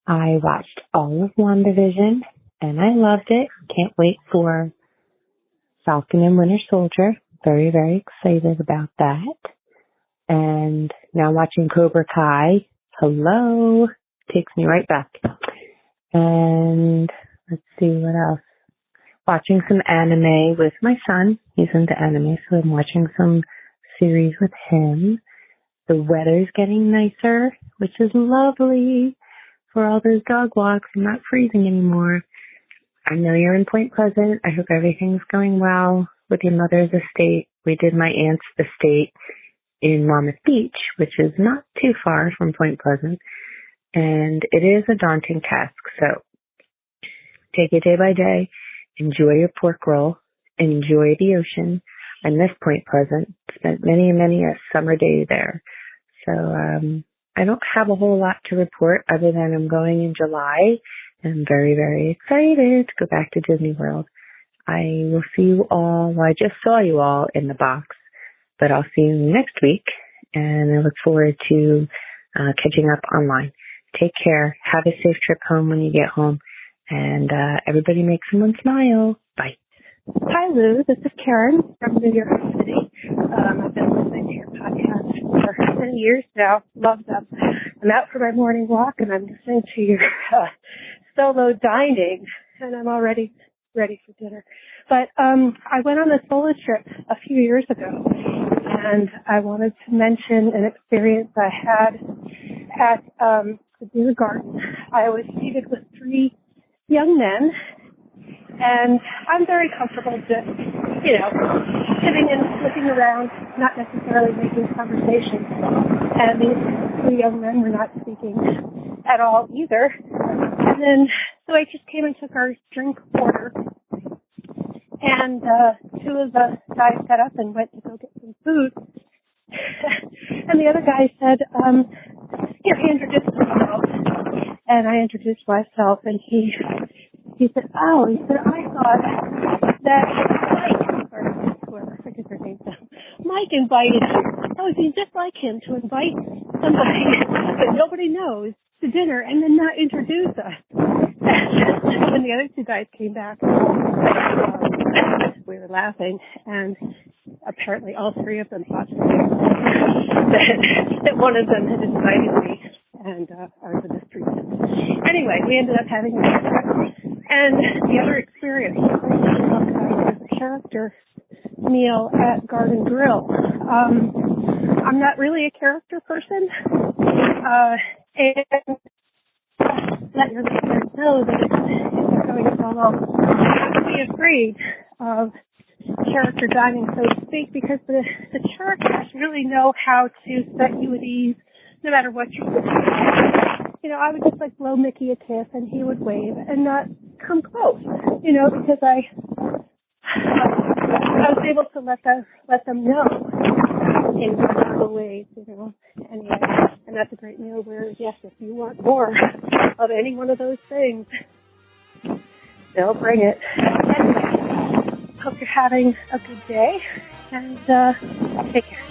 I watched all of WandaVision, and I loved it. Can't wait for Falcon and Winter Soldier. Very, very excited about that. And now watching Cobra Kai. Hello. Takes me right back. And let's see what else. Watching some anime with my son. He's into anime, so I'm watching some series with him. The weather's getting nicer, which is lovely for all those dog walks. I'm not freezing anymore. I know you're in Point Pleasant. I hope everything's going well with your mother's estate. We did my aunt's estate in Monmouth Beach, which is not too far from Point Pleasant. And it is a daunting task. So take it day by day. Enjoy your pork roll. Enjoy the ocean. I miss Point Pleasant. Spent many a summer day there. So I don't have a whole lot to report other than I'm going in July. I'm very, very excited to go back to Disney World. I will see you all. Well, I just saw you all in the box, but I'll see you next week. And I look forward to catching up online. Take care. Have a safe trip home when you get home. And everybody make someone smile. Bye. Hi, Lou. This is Karen from New York City. I've been listening to your podcast for many years now. Love them. I'm out for my morning walk, and I'm listening to your solo dining, and I'm already ready for dinner. But I went on a solo trip a few years ago, and I wanted to mention an experience I had at the beer garden. I was seated with 3 young men, and I'm very comfortable just, sitting and looking around, not necessarily making conversation. And these 3 young men were not speaking at all either. And then, so I just came and took our drink order. And 2 of the guys got up and went to go get some food. And the other guy said, he introduced himself. And I introduced myself, and he said, I thought that Mike, or whoever, I forget their name, Mike invited you. I was just like him to invite somebody that nobody knows to dinner and then not introduce us. And the other 2 guys came back. We were laughing, and apparently all 3 of them thought that one of them had invited me, and I was a mystery. Anyway, we ended up having a trip. And the other experience was a character meal at Garden Grill. I'm not really a character person, and let your listeners know that if they're going solo, not to be afraid of character dining, so to speak, because the characters really know how to set you at ease no matter what you're doing. I would just blow Mickey a kiss and he would wave and not come close, because I was able to let them know in practical ways, Anyway, and that's a great meal where, yes, if you want more of any one of those things, they'll bring it. Anyway, hope you're having a good day, and take care.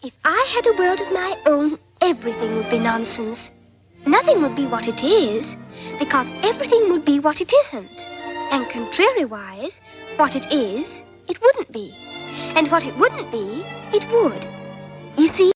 If I had a world of my own, everything would be nonsense. Nothing would be what it is, because everything would be what it isn't. And contrariwise, what it is, it wouldn't be. And what it wouldn't be, it would. You see?